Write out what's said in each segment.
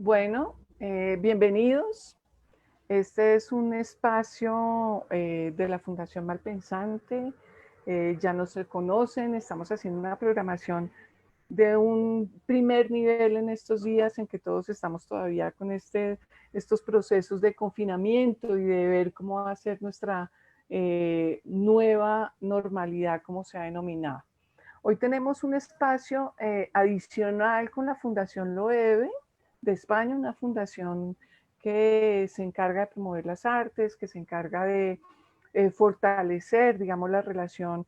Bueno, bienvenidos. Este es un espacio de la Fundación Malpensante. Ya nos conocen, estamos haciendo una programación de un primer nivel en estos días en que todos estamos todavía con estos procesos de confinamiento y de ver cómo va a ser nuestra nueva normalidad, como se ha denominado. Hoy tenemos un espacio adicional con la Fundación Loewe de España, una fundación que se encarga de promover las artes, que se encarga de fortalecer, digamos, la relación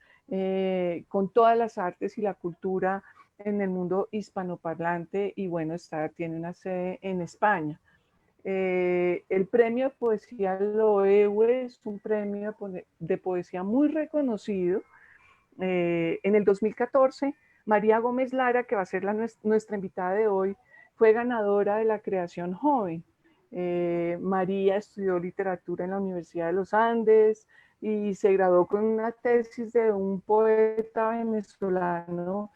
con todas las artes y la cultura en el mundo hispanoparlante y bueno, tiene una sede en España. El premio de poesía Loewe es un premio de poesía muy reconocido. En el 2014, María Gómez Lara, que va a ser nuestra invitada de hoy, fue ganadora de la creación joven. María estudió literatura en la Universidad de los Andes y se graduó con una tesis de un poeta venezolano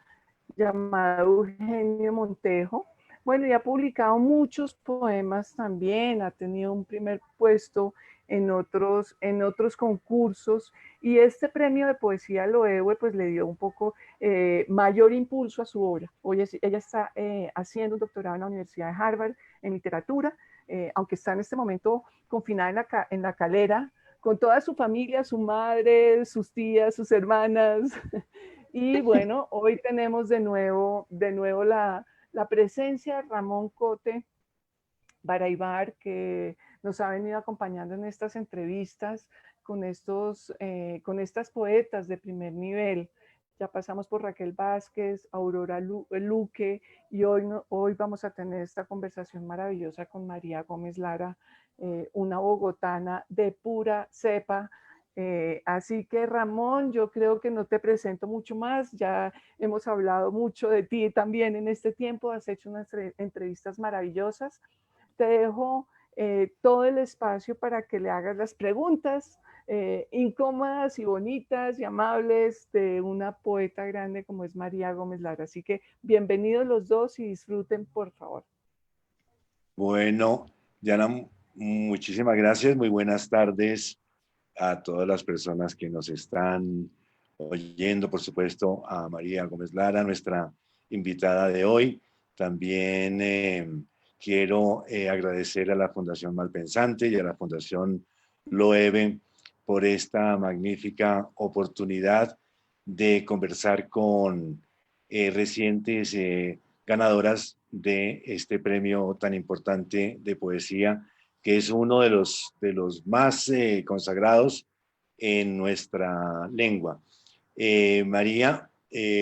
llamado Eugenio Montejo. Bueno, y ha publicado muchos poemas también, ha tenido un primer puesto en otros concursos, y este premio de poesía Loewe pues le dio un poco mayor impulso a su obra. Hoy ella está haciendo un doctorado en la Universidad de Harvard en literatura, aunque está en este momento confinada en la Calera, con toda su familia, su madre, sus tías, sus hermanas. Y bueno, hoy tenemos de nuevo la presencia de Ramón Cote Baraybar, que nos ha venido acompañando en estas entrevistas con estas poetas de primer nivel. Ya pasamos por Raquel Vázquez, Aurora Luque, y hoy vamos a tener esta conversación maravillosa con María Gómez Lara, una bogotana de pura cepa. Así que Ramón, yo creo que no te presento mucho más, ya hemos hablado mucho de ti también en este tiempo, has hecho unas entrevistas maravillosas. Te dejo todo el espacio para que le hagas las preguntas incómodas y bonitas y amables de una poeta grande como es María Gómez Lara. Así que bienvenidos los dos y disfruten, por favor. Bueno, Diana, muchísimas gracias. Muy buenas tardes a todas las personas que nos están oyendo, por supuesto, a María Gómez Lara, nuestra invitada de hoy. También quiero agradecer a la Fundación Malpensante y a la Fundación Loewe por esta magnífica oportunidad de conversar con recientes ganadoras de este premio tan importante de poesía, que es uno de los más consagrados en nuestra lengua. María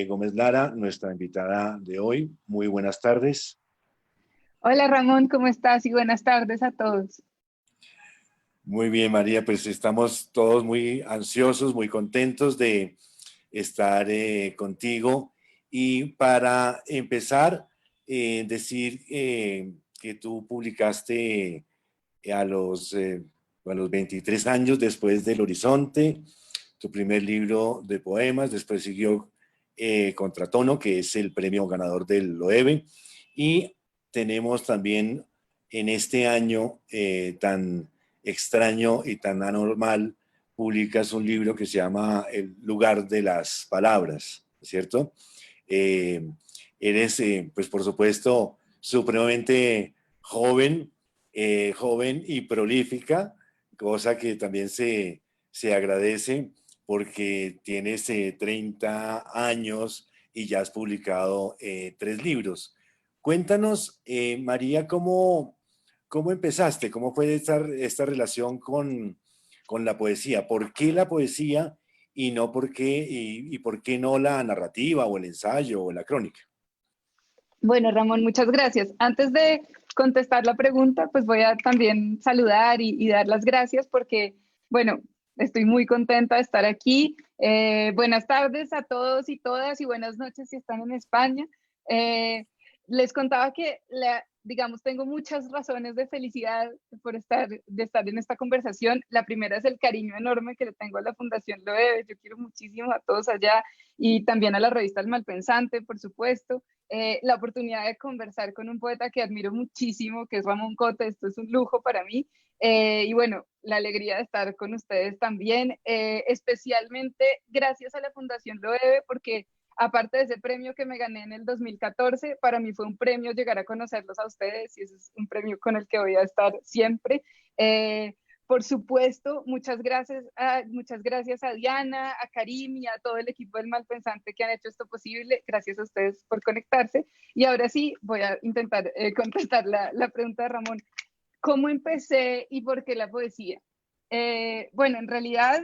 Gómez Lara, nuestra invitada de hoy, muy buenas tardes. Hola Ramón, ¿cómo estás? Y buenas tardes a todos. Muy bien, María, pues estamos todos muy ansiosos, muy contentos de estar contigo. Y para empezar, decir que tú publicaste a los 23 años después del Horizonte, tu primer libro de poemas, después siguió Contratono, que es el premio ganador del Loewe, y tenemos también en este año tan extraño y tan anormal, publicas un libro que se llama El lugar de las palabras, ¿cierto? Eh, Eres, pues por supuesto, supremamente joven, joven y prolífica, cosa que también se agradece porque tienes 30 años y ya has publicado 3 libros. Cuéntanos, María, ¿cómo empezaste? ¿Cómo fue esta relación con la poesía? ¿Por qué la poesía y no por qué no la narrativa o el ensayo o la crónica? Bueno, Ramón, muchas gracias. Antes de contestar la pregunta, pues voy a también saludar y dar las gracias porque, bueno, estoy muy contenta de estar aquí. Buenas tardes a todos y todas y buenas noches si están en España. Les contaba que, digamos, tengo muchas razones de felicidad de estar en esta conversación. La primera es el cariño enorme que le tengo a la Fundación Loewe. Yo quiero muchísimo a todos allá y también a la revista El Malpensante, por supuesto. la oportunidad de conversar con un poeta que admiro muchísimo, que es Ramón Cote. Esto es un lujo para mí. Y bueno, la alegría de estar con ustedes también, especialmente gracias a la Fundación Loewe, porque aparte de ese premio que me gané en el 2014, para mí fue un premio llegar a conocerlos a ustedes y ese es un premio con el que voy a estar siempre. Por supuesto, muchas gracias a Diana, a Karim y a todo el equipo del Malpensante que han hecho esto posible. Gracias a ustedes por conectarse. Y ahora sí, voy a intentar contestar la pregunta de Ramón. ¿Cómo empecé y por qué la poesía? Bueno, en realidad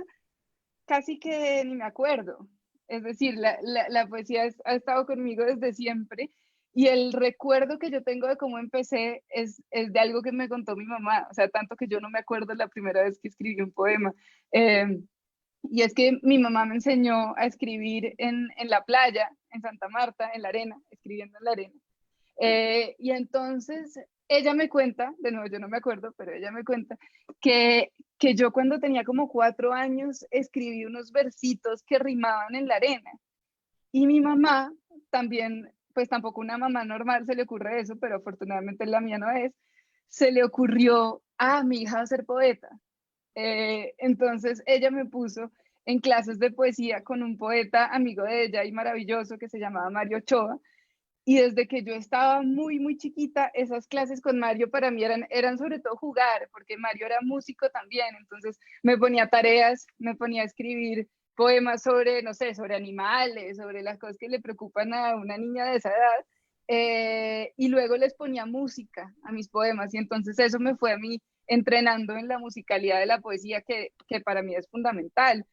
casi que ni me acuerdo. Es decir, la poesía ha estado conmigo desde siempre y el recuerdo que yo tengo de cómo empecé es de algo que me contó mi mamá, o sea, tanto que yo no me acuerdo la primera vez que escribí un poema. Y es que mi mamá me enseñó a escribir en la playa, en Santa Marta, en la arena, escribiendo en la arena. Y entonces ella me cuenta, de nuevo yo no me acuerdo, pero ella me cuenta que yo cuando tenía como 4 años escribí unos versitos que rimaban en la arena. Y mi mamá también, pues tampoco una mamá normal se le ocurre eso, pero afortunadamente la mía no es, se le ocurrió a mi hija a ser poeta. Entonces ella me puso en clases de poesía con un poeta amigo de ella y maravilloso que se llamaba Mario Ochoa. Y desde que yo estaba muy, muy chiquita, esas clases con Mario para mí eran sobre todo jugar, porque Mario era músico también, entonces me ponía tareas, me ponía a escribir poemas sobre, no sé, sobre animales, sobre las cosas que le preocupan a una niña de esa edad, y luego les ponía música a mis poemas, y entonces eso me fue a mí entrenando en la musicalidad de la poesía, que para mí es fundamental.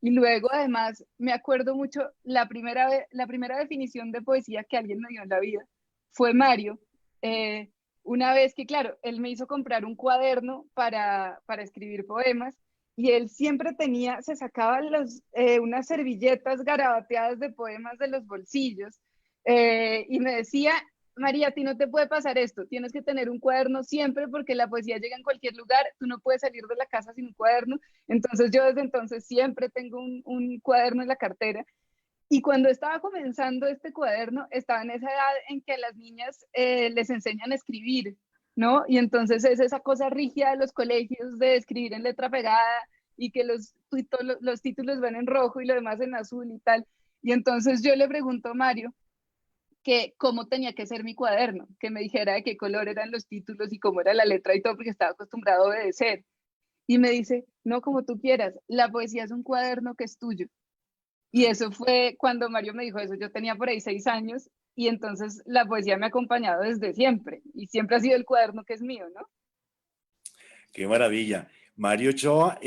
Y luego, además, me acuerdo mucho, la primera definición de poesía que alguien me dio en la vida fue Mario. Eh, una vez que, claro, él me hizo comprar un cuaderno para escribir poemas y él siempre se sacaba unas servilletas garabateadas de poemas de los bolsillos y me decía, María, a ti no te puede pasar esto, tienes que tener un cuaderno siempre porque la poesía llega en cualquier lugar, tú no puedes salir de la casa sin un cuaderno. Entonces yo desde entonces siempre tengo un cuaderno en la cartera. Y cuando estaba comenzando este cuaderno, estaba en esa edad en que a las niñas les enseñan a escribir, ¿no? Y entonces es esa cosa rígida de los colegios de escribir en letra pegada y que los títulos van en rojo y lo demás en azul y tal. Y entonces yo le pregunto a Mario que cómo tenía que ser mi cuaderno, que me dijera de qué color eran los títulos y cómo era la letra y todo, porque estaba acostumbrado a obedecer. Y me dice, no, como tú quieras, la poesía es un cuaderno que es tuyo. Y eso fue cuando Mario me dijo eso, yo tenía por ahí 6 años y entonces la poesía me ha acompañado desde siempre y siempre ha sido el cuaderno que es mío, ¿no? Qué maravilla. Mario Ochoa,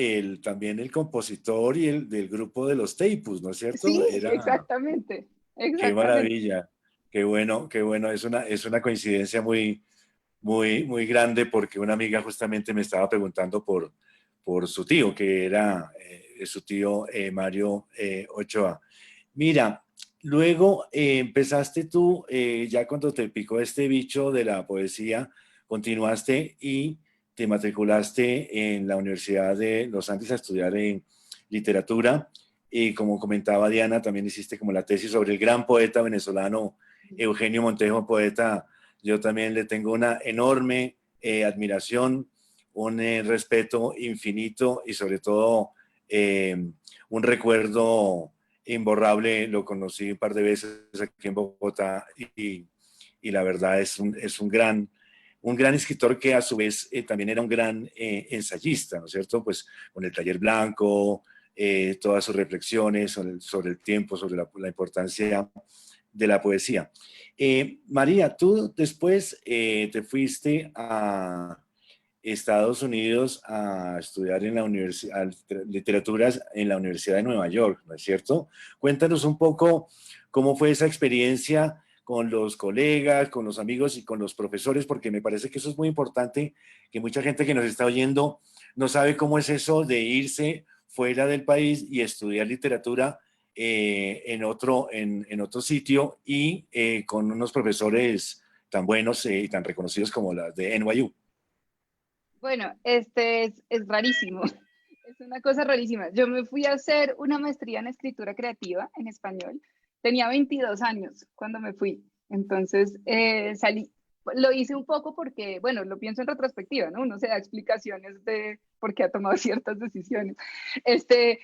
también el compositor y el del grupo de los Teipus, ¿no es cierto? Sí, Era, exactamente, qué exactamente. maravilla, qué bueno, qué bueno. Es una coincidencia muy, muy, muy grande porque una amiga justamente me estaba preguntando por su tío, que era su tío Mario Ochoa. Mira, luego empezaste tú, ya cuando te picó este bicho de la poesía, continuaste y te matriculaste en la Universidad de los Andes a estudiar en literatura. Y como comentaba Diana, también hiciste como la tesis sobre el gran poeta venezolano Eugenio Montejo, poeta. Yo también le tengo una enorme admiración, un respeto infinito y sobre todo un recuerdo imborrable. Lo conocí un par de veces aquí en Bogotá y la verdad es un gran escritor que a su vez también era un gran ensayista, ¿no es cierto? Pues con el Taller Blanco, todas sus reflexiones sobre el tiempo, sobre la importancia de la poesía. María, tú después te fuiste a Estados Unidos a estudiar en la universidad, literaturas en la Universidad de Nueva York, ¿no es cierto? Cuéntanos un poco cómo fue esa experiencia con los colegas, con los amigos y con los profesores, porque me parece que eso es muy importante, que mucha gente que nos está oyendo no sabe cómo es eso de irse fuera del país y estudiar literatura en otro sitio y con unos profesores tan buenos y tan reconocidos como las de NYU. Bueno, este es rarísimo, es una cosa rarísima. Yo me fui a hacer una maestría en escritura creativa en español. Tenía 22 años cuando me fui. Entonces salí, lo hice un poco porque, bueno, lo pienso en retrospectiva, ¿no? Uno se da explicaciones de por qué ha tomado ciertas decisiones. Este,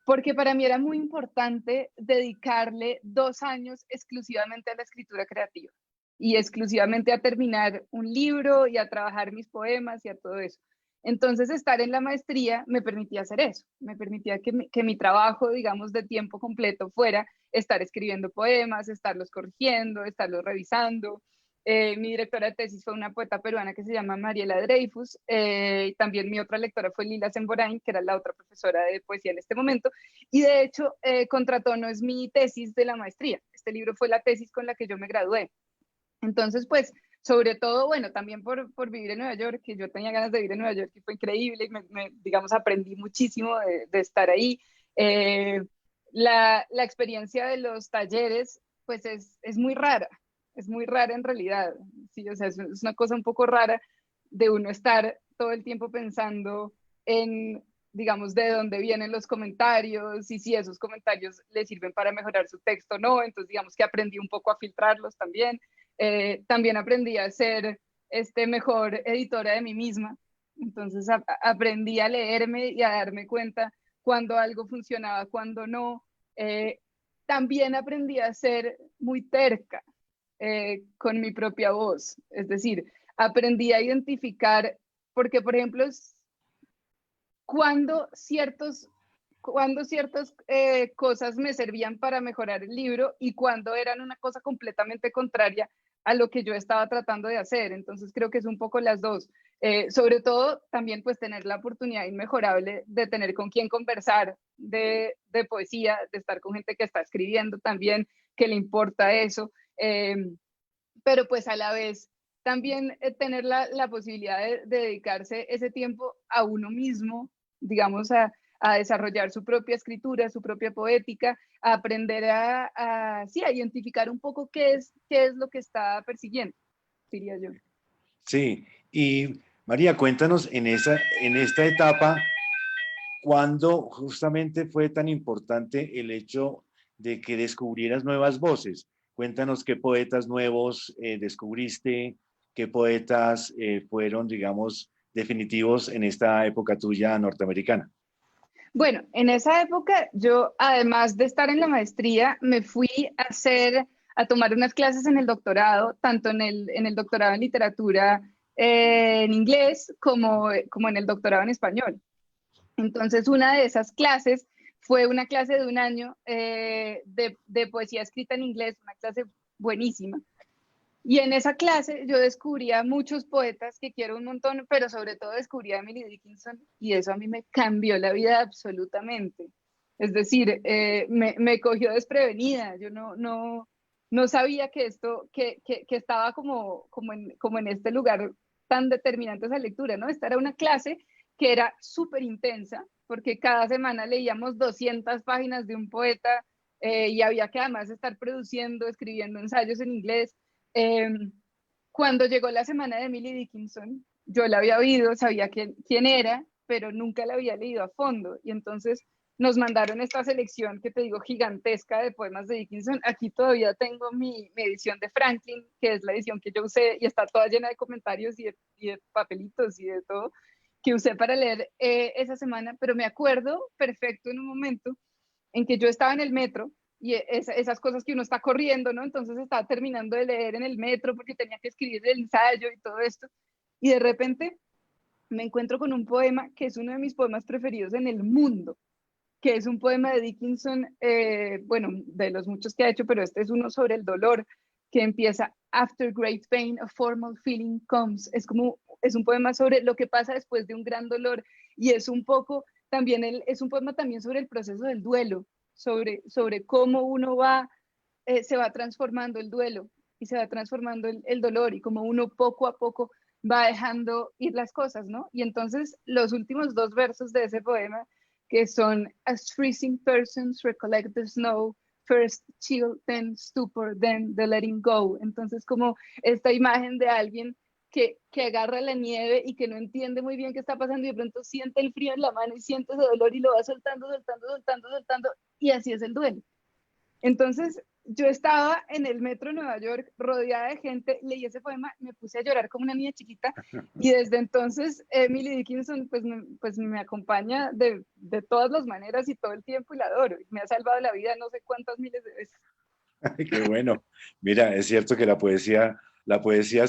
porque para mí era muy importante dedicarle 2 años exclusivamente a la escritura creativa y exclusivamente a terminar un libro y a trabajar mis poemas y a todo eso. Entonces, estar en la maestría me permitía hacer eso, me permitía que mi trabajo, digamos, de tiempo completo fuera estar escribiendo poemas, estarlos corrigiendo, estarlos revisando. Mi directora de tesis fue una poeta peruana que se llama Mariela Dreyfus. También mi otra lectora fue Lila Semborain, que era la otra profesora de poesía en este momento. Y de hecho, Contratono es mi tesis de la maestría. Este libro fue la tesis con la que yo me gradué. Entonces, pues, sobre todo, bueno, también por vivir en Nueva York, que yo tenía ganas de vivir en Nueva York y fue increíble, y digamos, aprendí muchísimo de estar ahí. Eh, la experiencia de los talleres, pues, es muy rara, es muy rara en realidad, sí, o sea, es una cosa un poco rara de uno estar todo el tiempo pensando en, digamos, de dónde vienen los comentarios y si esos comentarios le sirven para mejorar su texto o no, entonces digamos que aprendí un poco a filtrarlos también. También aprendí a ser mejor editora de mí misma. Entonces aprendí a leerme y a darme cuenta cuando algo funcionaba, cuando no. También aprendí a ser muy terca con mi propia voz. Es decir, aprendí a identificar, porque por ejemplo, cuando ciertas cosas me servían para mejorar el libro y cuando eran una cosa completamente contraria a lo que yo estaba tratando de hacer. Entonces creo que es un poco las dos. Sobre todo también pues tener la oportunidad inmejorable de tener con quién conversar de poesía, de estar con gente que está escribiendo también, que le importa eso, pero pues a la vez también tener la posibilidad de dedicarse ese tiempo a uno mismo, digamos, a desarrollar su propia escritura, su propia poética, a aprender sí, a identificar un poco qué es lo que está persiguiendo, diría yo. Sí, y María, cuéntanos en esta etapa, ¿cuándo justamente fue tan importante el hecho de que descubrieras nuevas voces? Cuéntanos qué poetas nuevos descubriste, qué poetas fueron, digamos, definitivos en esta época tuya norteamericana. Bueno, en esa época yo, además de estar en la maestría, me fui a tomar unas clases en el doctorado, tanto en el doctorado en literatura en inglés como en el doctorado en español. Entonces, una de esas clases fue una clase de un año de poesía escrita en inglés, una clase buenísima. Y en esa clase yo descubría muchos poetas que quiero un montón, pero sobre todo descubrí a Emily Dickinson y eso a mí me cambió la vida absolutamente. Es decir, me cogió desprevenida. Yo no sabía que que estaba como en este lugar tan determinante esa lectura, ¿no? Esta era una clase que era súper intensa, porque cada semana leíamos 200 páginas de un poeta y había que además estar produciendo, escribiendo ensayos en inglés. Eh, Cuando llegó la semana de Emily Dickinson, yo la había oído, sabía quién era, pero nunca la había leído a fondo. Y entonces nos mandaron esta selección que te digo gigantesca de poemas de Dickinson. Aquí todavía tengo mi edición de Franklin, que es la edición que yo usé y está toda llena de comentarios y de papelitos y de todo que usé para leer esa semana, pero me acuerdo perfecto en un momento en que yo estaba en el metro y esas cosas que uno está corriendo, ¿no? Entonces estaba terminando de leer en el metro porque tenía que escribir el ensayo y todo esto. Y de repente me encuentro con un poema que es uno de mis poemas preferidos en el mundo, que es un poema de Dickinson, bueno, de los muchos que ha hecho, pero este es uno sobre el dolor, que empieza, After great pain, a formal feeling comes. Es un poema sobre lo que pasa después de un gran dolor y es un poco también, es un poema también sobre el proceso del duelo, sobre cómo uno se va transformando el duelo y se va transformando el dolor y cómo uno poco a poco va dejando ir las cosas, ¿no? Y entonces los últimos dos versos de ese poema, que son As freezing persons recollect the snow, first chill, then stupor, then the letting go. Entonces como esta imagen de alguien que agarra la nieve y que no entiende muy bien qué está pasando y de pronto siente el frío en la mano y siente ese dolor y lo va soltando, soltando, soltando, soltando y así es el duelo. Entonces yo estaba en el metro de Nueva York rodeada de gente, leí ese poema, me puse a llorar como una niña chiquita y desde entonces Emily Dickinson pues me acompaña de todas las maneras y todo el tiempo y la adoro. Me ha salvado la vida no sé cuántas miles de veces. Qué bueno. Mira, es cierto que la poesía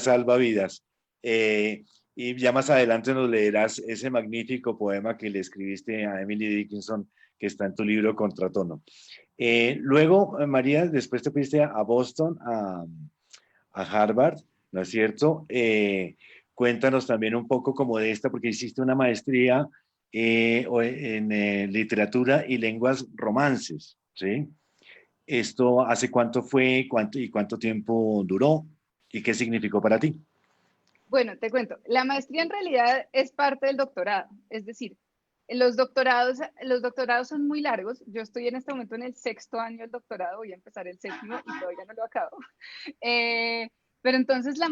salva vidas. Y ya más adelante nos leerás ese magnífico poema que le escribiste a Emily Dickinson, que está en tu libro Contratono. Luego, María, después te fuiste a Boston, a Harvard, ¿no es cierto? Cuéntanos también un poco como de esta, porque hiciste una maestría en literatura y lenguas romances, ¿sí? ¿Esto hace cuánto fue y cuánto tiempo duró y qué significó para ti? Bueno, te cuento, la maestría en realidad es parte del doctorado, es decir, los doctorados son muy largos. Yo estoy en este momento en el 6º año del doctorado, voy a empezar el 7º y todavía no lo acabo. Eh, pero entonces la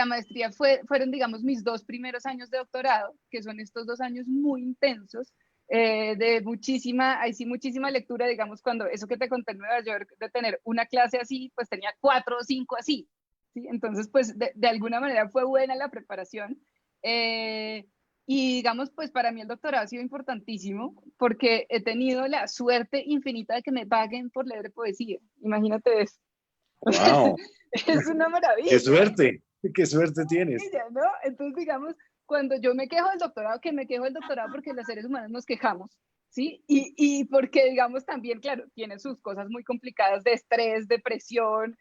maestría fueron, digamos, mis 2 primeros años de doctorado, que son estos 2 años muy intensos, de ahí sí, muchísima lectura, digamos, cuando eso que te conté en Nueva York, de tener una clase así, pues tenía 4 o 5 así, ¿sí? Entonces, pues de alguna manera fue buena la preparación. Y digamos, pues para mí el doctorado ha sido importantísimo porque he tenido la suerte infinita de que me paguen por leer poesía. Imagínate eso. ¡Wow! Es una ¡Qué maravilla, suerte! ¡Qué suerte tienes! ¿no? Entonces, digamos, cuando yo me quejo del doctorado, que me quejo del doctorado porque los seres humanos nos quejamos, ¿sí? Y porque, digamos, también, claro, tiene sus cosas muy complicadas de estrés, de presión,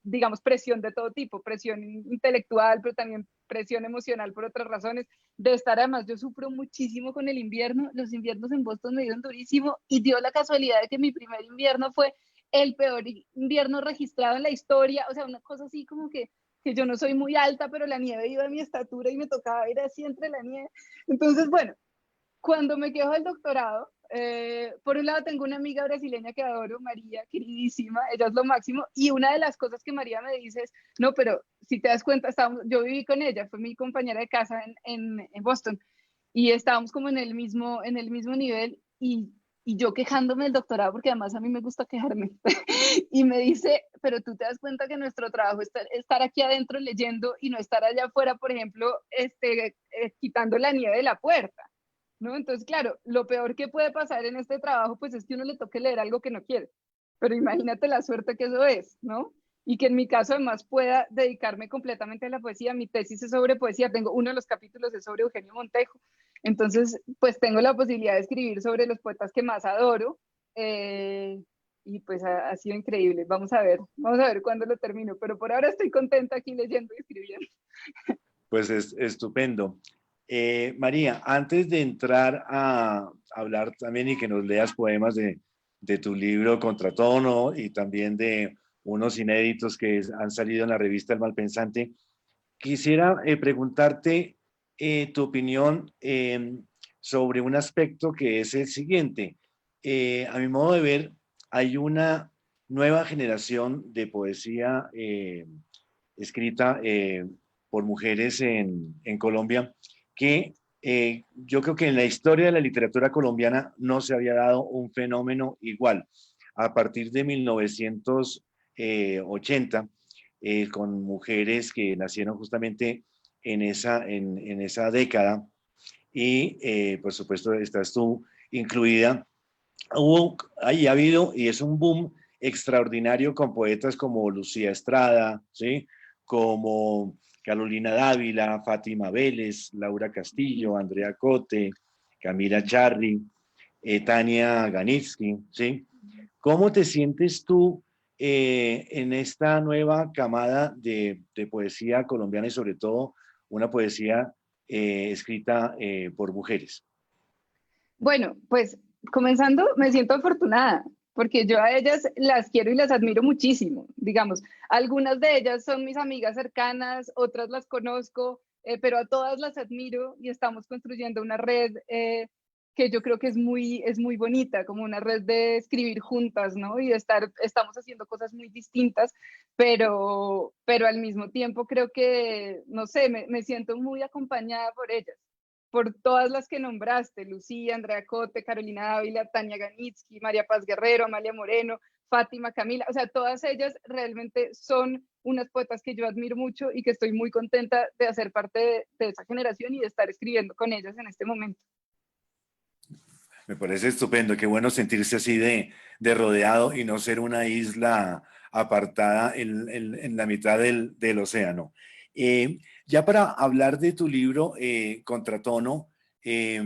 digamos, presión de todo tipo, presión intelectual, pero también presión emocional por otras razones, de estar además, yo sufro muchísimo con el invierno, los inviernos en Boston me dieron durísimo y dio la casualidad de que mi primer invierno fue el peor invierno registrado en la historia, o sea, una cosa así como que yo no soy muy alta, pero la nieve iba a mi estatura y me tocaba ir así entre la nieve. Entonces, bueno, cuando me quejo del doctorado, por un lado tengo una amiga brasileña que adoro, María, queridísima, ella es lo máximo, y una de las cosas que María me dice es, no, pero si te das cuenta, yo viví con ella, fue mi compañera de casa en Boston, y estábamos como en el mismo nivel, y yo quejándome del doctorado, porque además a mí me gusta quejarme, y me dice, pero tú te das cuenta que nuestro trabajo es estar aquí adentro leyendo y no estar allá afuera, por ejemplo, quitando la nieve de la puerta, ¿no? Entonces, claro, lo peor que puede pasar en este trabajo, pues es que uno le toque leer algo que no quiere, pero imagínate la suerte que eso es, ¿no? Y que en mi caso además pueda dedicarme completamente a la poesía. Mi tesis es sobre poesía, tengo uno de los capítulos es sobre Eugenio Montejo, entonces pues tengo la posibilidad de escribir sobre los poetas que más adoro, y pues ha sido increíble. Vamos a ver cuándo lo termino, pero por ahora estoy contenta aquí leyendo y escribiendo. Pues es estupendo. María, antes de entrar a hablar también y que nos leas poemas de tu libro Contratono y también de unos inéditos que han salido en la revista El Malpensante, quisiera preguntarte tu opinión sobre un aspecto que es el siguiente. A mi modo de ver, hay una nueva generación de poesía escrita por mujeres en Colombia que yo creo que en la historia de la literatura colombiana no se había dado un fenómeno igual. A partir de 1980, con mujeres que nacieron justamente en esa década y por supuesto estás tú incluida. Ha habido y es un boom extraordinario con poetas como Lucía Estrada, ¿sí? Como Carolina Dávila, Fátima Vélez, Laura Castillo, Andrea Cote, Camila Charri, Tania Ganitsky, ¿sí? ¿Cómo te sientes tú en esta nueva camada de poesía colombiana y sobre todo una poesía escrita por mujeres? Bueno, pues comenzando, me siento afortunada porque yo a ellas las quiero y las admiro muchísimo. Digamos, algunas de ellas son mis amigas cercanas, otras las conozco, pero a todas las admiro y estamos construyendo una red que yo creo que es muy bonita, como una red de escribir juntas, ¿no? Y estamos haciendo cosas muy distintas, pero al mismo tiempo creo que, no sé, me siento muy acompañada por ellas, por todas las que nombraste: Lucía, Andrea Cote, Carolina Dávila, Tania Ganitsky, María Paz Guerrero, Amalia Moreno, Fátima, Camila, o sea, todas ellas realmente son unas poetas que yo admiro mucho y que estoy muy contenta de hacer parte de esa generación y de estar escribiendo con ellas en este momento. Me parece estupendo, qué bueno sentirse así de rodeado y no ser una isla apartada en la mitad del océano. Ya para hablar de tu libro, Contratono, eh,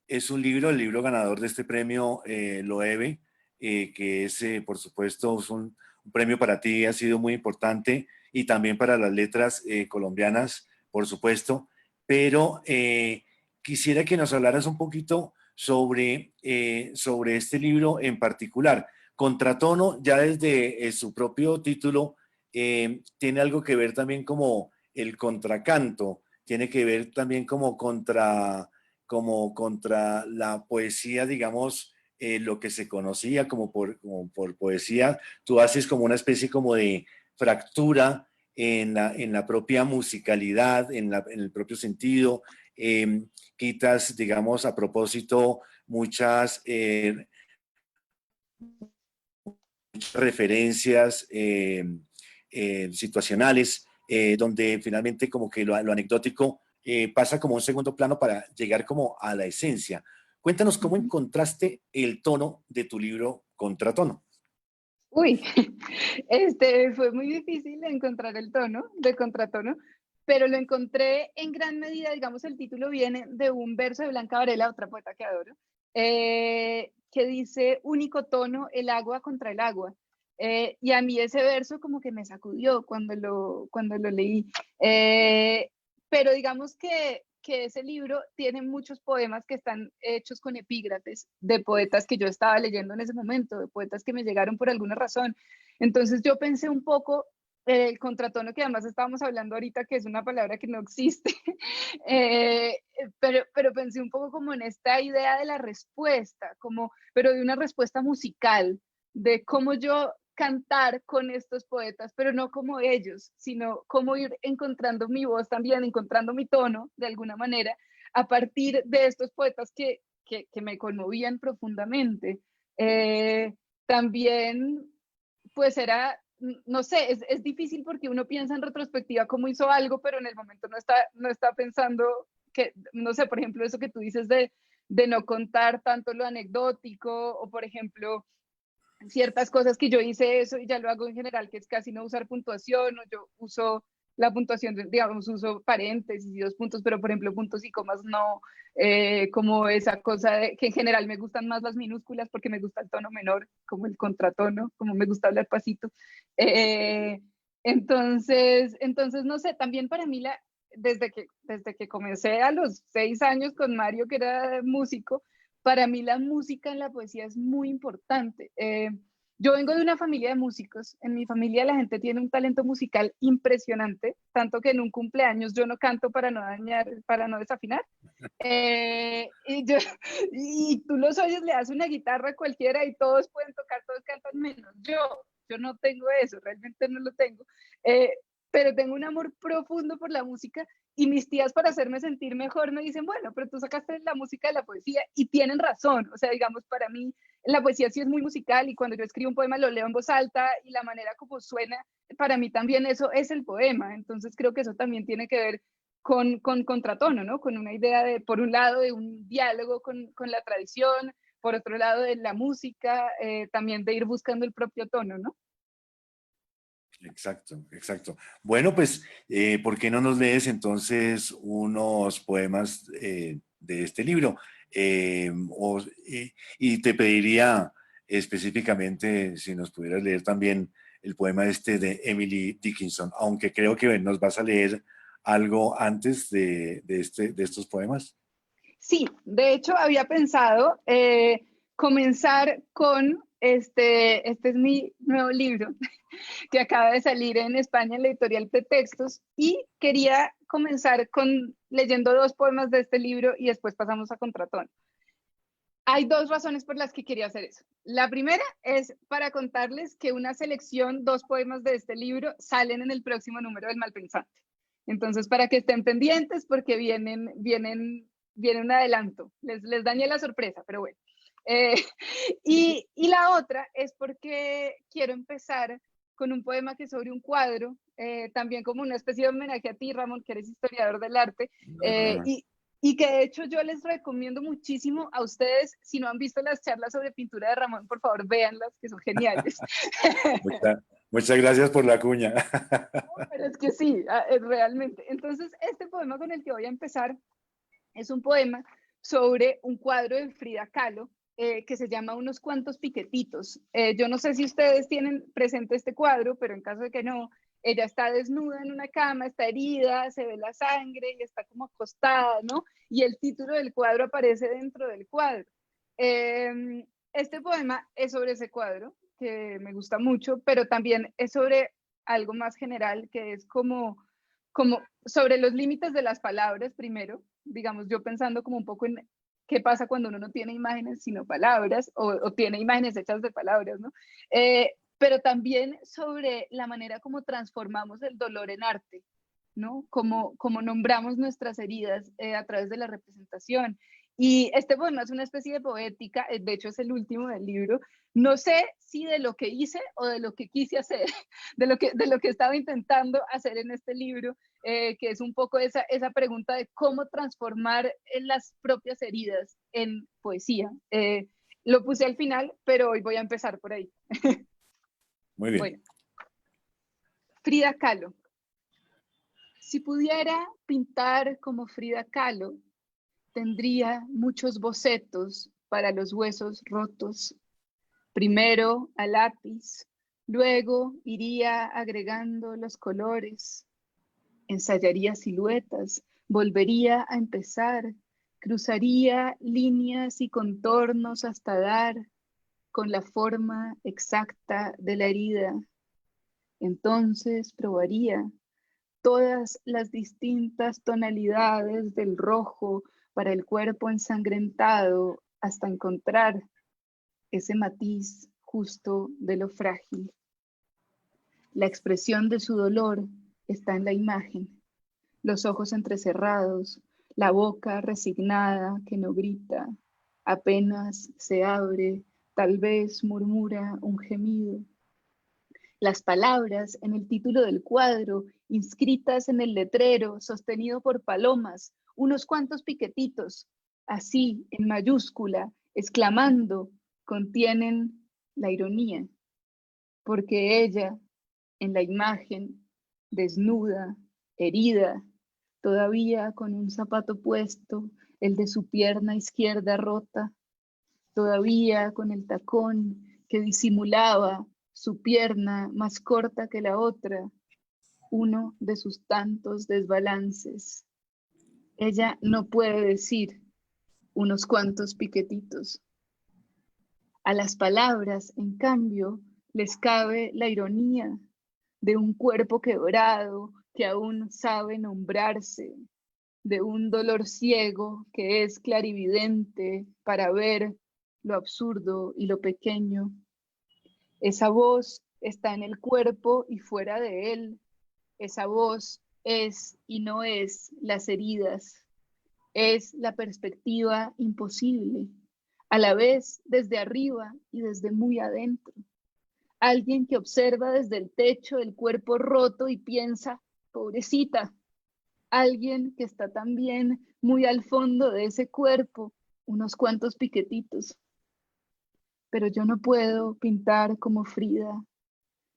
es un libro, el libro ganador de este premio Loewe, que es, por supuesto, es un premio para ti, ha sido muy importante, y también para las letras colombianas, por supuesto, pero quisiera que nos hablaras un poquito sobre este libro en particular. Contratono, ya desde su propio título, tiene algo que ver también como el contracanto, tiene que ver también como contra la poesía, digamos, lo que se conocía como por poesía. Tú haces como una especie como de fractura en la propia musicalidad, en el propio sentido. Quitas, digamos, a propósito, muchas referencias situacionales, donde finalmente como que lo anecdótico pasa como un segundo plano para llegar como a la esencia. Cuéntanos cómo encontraste el tono de tu libro Contratono. Uy, fue muy difícil encontrar el tono de Contratono, pero lo encontré en gran medida, digamos, el título viene de un verso de Blanca Varela, otra poeta que adoro, que dice, único tono, el agua contra el agua. Y a mí ese verso como que me sacudió cuando lo leí. Pero digamos que ese libro tiene muchos poemas que están hechos con epígrafes de poetas que yo estaba leyendo en ese momento, de poetas que me llegaron por alguna razón. Entonces yo pensé un poco el contratono, que además estábamos hablando ahorita, que es una palabra que no existe, pero pensé un poco como en esta idea de la respuesta, pero de una respuesta musical, de cómo yo cantar con estos poetas, pero no como ellos, sino cómo ir encontrando mi voz también, encontrando mi tono de alguna manera, a partir de estos poetas que me conmovían profundamente. También, pues era, no sé, es difícil porque uno piensa en retrospectiva cómo hizo algo, pero en el momento no está pensando que, no sé, por ejemplo, eso que tú dices de no contar tanto lo anecdótico, o por ejemplo, ciertas cosas que yo hice eso y ya lo hago en general, que es casi no usar puntuación, o yo uso la puntuación, digamos, uso paréntesis y dos puntos, pero por ejemplo puntos y comas no, como esa cosa de que en general me gustan más las minúsculas porque me gusta el tono menor, como el contratono, como me gusta hablar pasito. Eh, entonces, no sé, también para mí desde que comencé a los 6 años con Mario, que era músico, para mí la música en la poesía es muy importante. Yo vengo de una familia de músicos. En mi familia la gente tiene un talento musical impresionante, tanto que en un cumpleaños yo no canto para no dañar, para no desafinar. Y tú los oyes, le das una guitarra a cualquiera y todos pueden tocar, todos cantan menos yo. Yo no tengo eso, realmente no lo tengo. Eh, pero tengo un amor profundo por la música y mis tías, para hacerme sentir mejor, me dicen, bueno, pero tú sacaste la música de la poesía, y tienen razón. O sea, digamos, para mí la poesía sí es muy musical, y cuando yo escribo un poema lo leo en voz alta y la manera como suena, para mí también eso es el poema. Entonces creo que eso también tiene que ver con contratono, ¿no? Con una idea de, por un lado, de un diálogo con la tradición, por otro lado, de la música, también de ir buscando el propio tono, ¿no? Exacto, exacto. Bueno, pues, ¿por qué no nos lees entonces unos poemas de este libro? Y te pediría específicamente si nos pudieras leer también el poema este de Emily Dickinson, aunque creo que nos vas a leer algo antes de estos poemas. Sí, de hecho había pensado comenzar con este es mi nuevo libro que acaba de salir en España en la editorial Pretextos, y quería comenzar leyendo dos poemas de este libro y después pasamos a Contratón. Hay dos razones por las que quería hacer eso. La primera es para contarles que una selección, dos poemas de este libro, salen en el próximo número del Malpensante. Entonces, para que estén pendientes, porque viene un adelanto. Les dañé la sorpresa, pero bueno. Y la otra es porque quiero empezar con un poema que es sobre un cuadro, también como una especie de homenaje a ti, Ramón, que eres historiador del arte, y que de hecho yo les recomiendo muchísimo a ustedes, si no han visto las charlas sobre pintura de Ramón, por favor véanlas, que son geniales. Muchas gracias por la cuña. Pero es que sí, realmente. Entonces, este poema con el que voy a empezar es un poema sobre un cuadro de Frida Kahlo, que se llama Unos cuantos piquetitos. Yo no sé si ustedes tienen presente este cuadro, pero en caso de que no, ella está desnuda en una cama, está herida, se ve la sangre y está como acostada, ¿no? Y el título del cuadro aparece dentro del cuadro. Este poema es sobre ese cuadro, que me gusta mucho, pero también es sobre algo más general, que es como sobre los límites de las palabras primero, digamos, yo pensando como un poco en qué pasa cuando uno no tiene imágenes sino palabras, o tiene imágenes hechas de palabras, ¿no? Pero también sobre la manera como transformamos el dolor en arte, ¿no? Como nombramos nuestras heridas a través de la representación. Y este poema es una especie de poética, de hecho es el último del libro. No sé si de lo que hice o de lo que quise hacer, de lo que estaba intentando hacer en este libro, que es un poco esa pregunta de cómo transformar las propias heridas en poesía. Lo puse al final, pero hoy voy a empezar por ahí. Muy bien. Bueno. Frida Kahlo. Si pudiera pintar como Frida Kahlo, tendría muchos bocetos para los huesos rotos. Primero a lápiz, luego iría agregando los colores, ensayaría siluetas, volvería a empezar, cruzaría líneas y contornos hasta dar con la forma exacta de la herida. Entonces probaría todas las distintas tonalidades del rojo para el cuerpo ensangrentado hasta encontrar ese matiz justo de lo frágil. La expresión de su dolor está en la imagen, los ojos entrecerrados, la boca resignada que no grita, apenas se abre, tal vez murmura un gemido. Las palabras en el título del cuadro, inscritas en el letrero, sostenido por palomas, unos cuantos piquetitos, así en mayúscula, exclamando, contienen la ironía, porque ella, en la imagen, desnuda, herida, todavía con un zapato puesto, el de su pierna izquierda rota, todavía con el tacón que disimulaba su pierna más corta que la otra, uno de sus tantos desbalances. Ella no puede decir unos cuantos piquetitos. A las palabras, en cambio, les cabe la ironía de un cuerpo quebrado que aún sabe nombrarse, de un dolor ciego que es clarividente para ver lo absurdo y lo pequeño. Esa voz está en el cuerpo y fuera de él. Esa voz es y no es las heridas. Es la perspectiva imposible, a la vez desde arriba y desde muy adentro. Alguien que observa desde el techo el cuerpo roto y piensa, pobrecita. Alguien que está también muy al fondo de ese cuerpo, unos cuantos piquetitos. Pero yo no puedo pintar como Frida.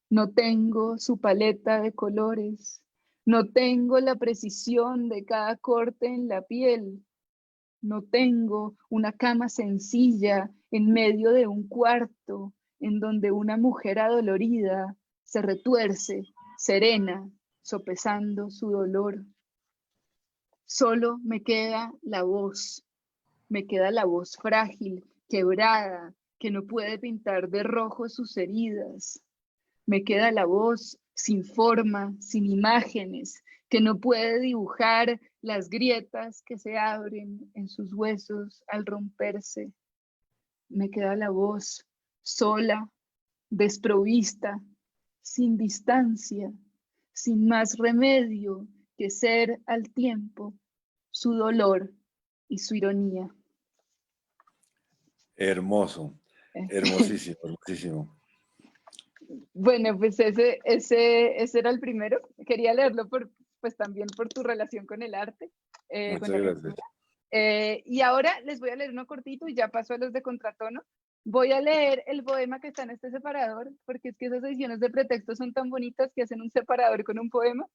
No tengo su paleta de colores. No tengo la precisión de cada corte en la piel. No tengo una cama sencilla en medio de un cuarto en donde una mujer adolorida se retuerce, serena, sopesando su dolor. Solo me queda la voz frágil, quebrada, que no puede pintar de rojo sus heridas. Me queda la voz sin forma, sin imágenes, que no puede dibujar las grietas que se abren en sus huesos al romperse. Me queda la voz sola, desprovista, sin distancia, sin más remedio que ser al tiempo su dolor y su ironía. Hermoso. Hermosísimo, hermosísimo. Bueno, pues ese era el primero. Quería leerlo pues también por tu relación con el arte, con Muchas la gracias. lectura. Y ahora les voy a leer uno cortito y ya paso a los de contratono. Voy a leer el poema que está en este separador, porque es que esas ediciones de pretexto son tan bonitas que hacen un separador con un poema.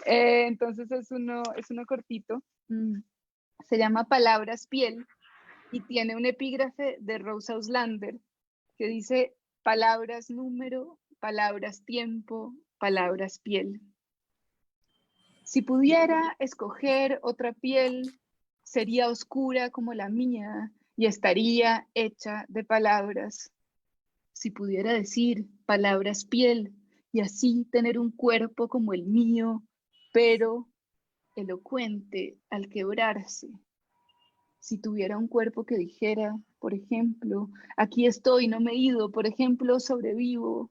Entonces es uno cortito. Se llama Palabras Piel y tiene un epígrafe de Rosa Auslander que dice: palabras número, palabras tiempo, palabras piel. Si pudiera escoger otra piel, sería oscura como la mía y estaría hecha de palabras. Si pudiera decir palabras piel y así tener un cuerpo como el mío, pero elocuente al quebrarse. Si tuviera un cuerpo que dijera, por ejemplo, aquí estoy, no me he ido, por ejemplo, sobrevivo.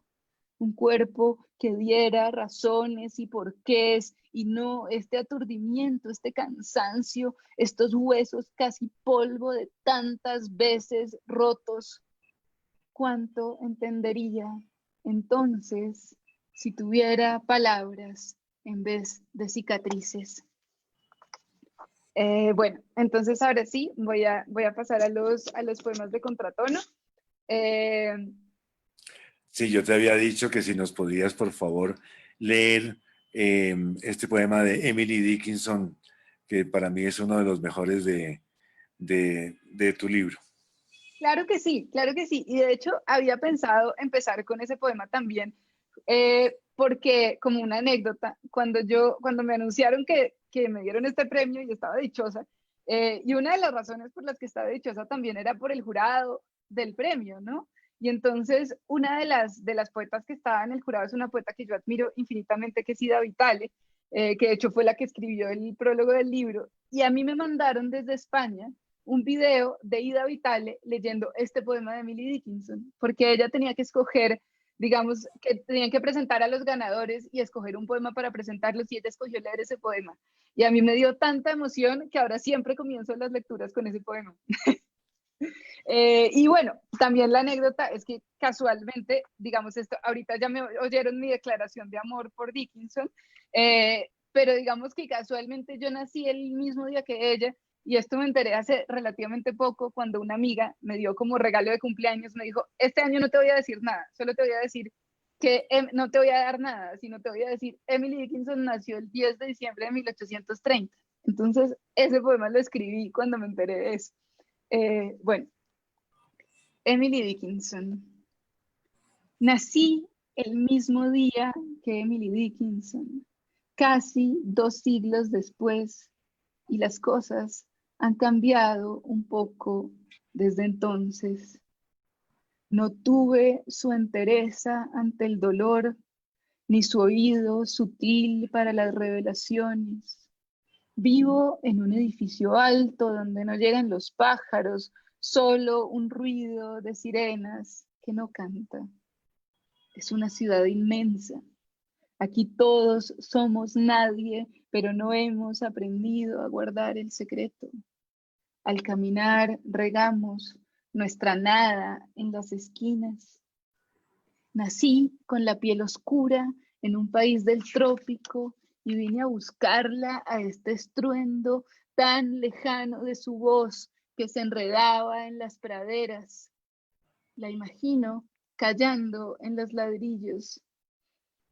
Un cuerpo que diera razones y porqués y no este aturdimiento, este cansancio, estos huesos casi polvo de tantas veces rotos. ¿Cuánto entendería entonces si tuviera palabras en vez de cicatrices? Bueno, entonces ahora sí, voy a pasar a los poemas de contratono. Sí, yo te había dicho que si nos podías, por favor, leer este poema de Emily Dickinson, que para mí es uno de los mejores de tu libro. Claro que sí, claro que sí. Y de hecho había pensado empezar con ese poema también, porque como una anécdota, cuando me anunciaron que me dieron este premio, yo estaba dichosa, y una de las razones por las que estaba dichosa también era por el jurado del premio, ¿no? Y entonces una de las poetas que estaba en el jurado es una poeta que yo admiro infinitamente, que es Ida Vitale, que de hecho fue la que escribió el prólogo del libro, y a mí me mandaron desde España un video de Ida Vitale leyendo este poema de Emily Dickinson, porque ella tenía que escoger, digamos, que tenían que presentar a los ganadores y escoger un poema para presentarlos, y ella escogió leer ese poema. Y a mí me dio tanta emoción que ahora siempre comienzo las lecturas con ese poema. Y bueno, también la anécdota es que casualmente, digamos esto, ahorita ya me oyeron mi declaración de amor por Dickinson, pero digamos que casualmente yo nací el mismo día que ella, y esto me enteré hace relativamente poco cuando una amiga me dio como regalo de cumpleaños, me dijo: este año no te voy a decir nada, solo te voy a decir que no te voy a dar nada, sino te voy a decir, Emily Dickinson nació el 10 de diciembre de 1830. Entonces, ese poema lo escribí cuando me enteré de eso. Bueno, Emily Dickinson. Nací el mismo día que Emily Dickinson, casi 2 siglos después, y las cosas han cambiado un poco desde entonces. No tuve su entereza ante el dolor, ni su oído sutil para las revelaciones. Vivo en un edificio alto donde no llegan los pájaros, solo un ruido de sirenas que no canta. Es una ciudad inmensa. Aquí todos somos nadie, pero no hemos aprendido a guardar el secreto. Al caminar regamos nuestra nada en las esquinas. Nací con la piel oscura en un país del trópico y vine a buscarla a este estruendo tan lejano de su voz que se enredaba en las praderas. La imagino callando en los ladrillos.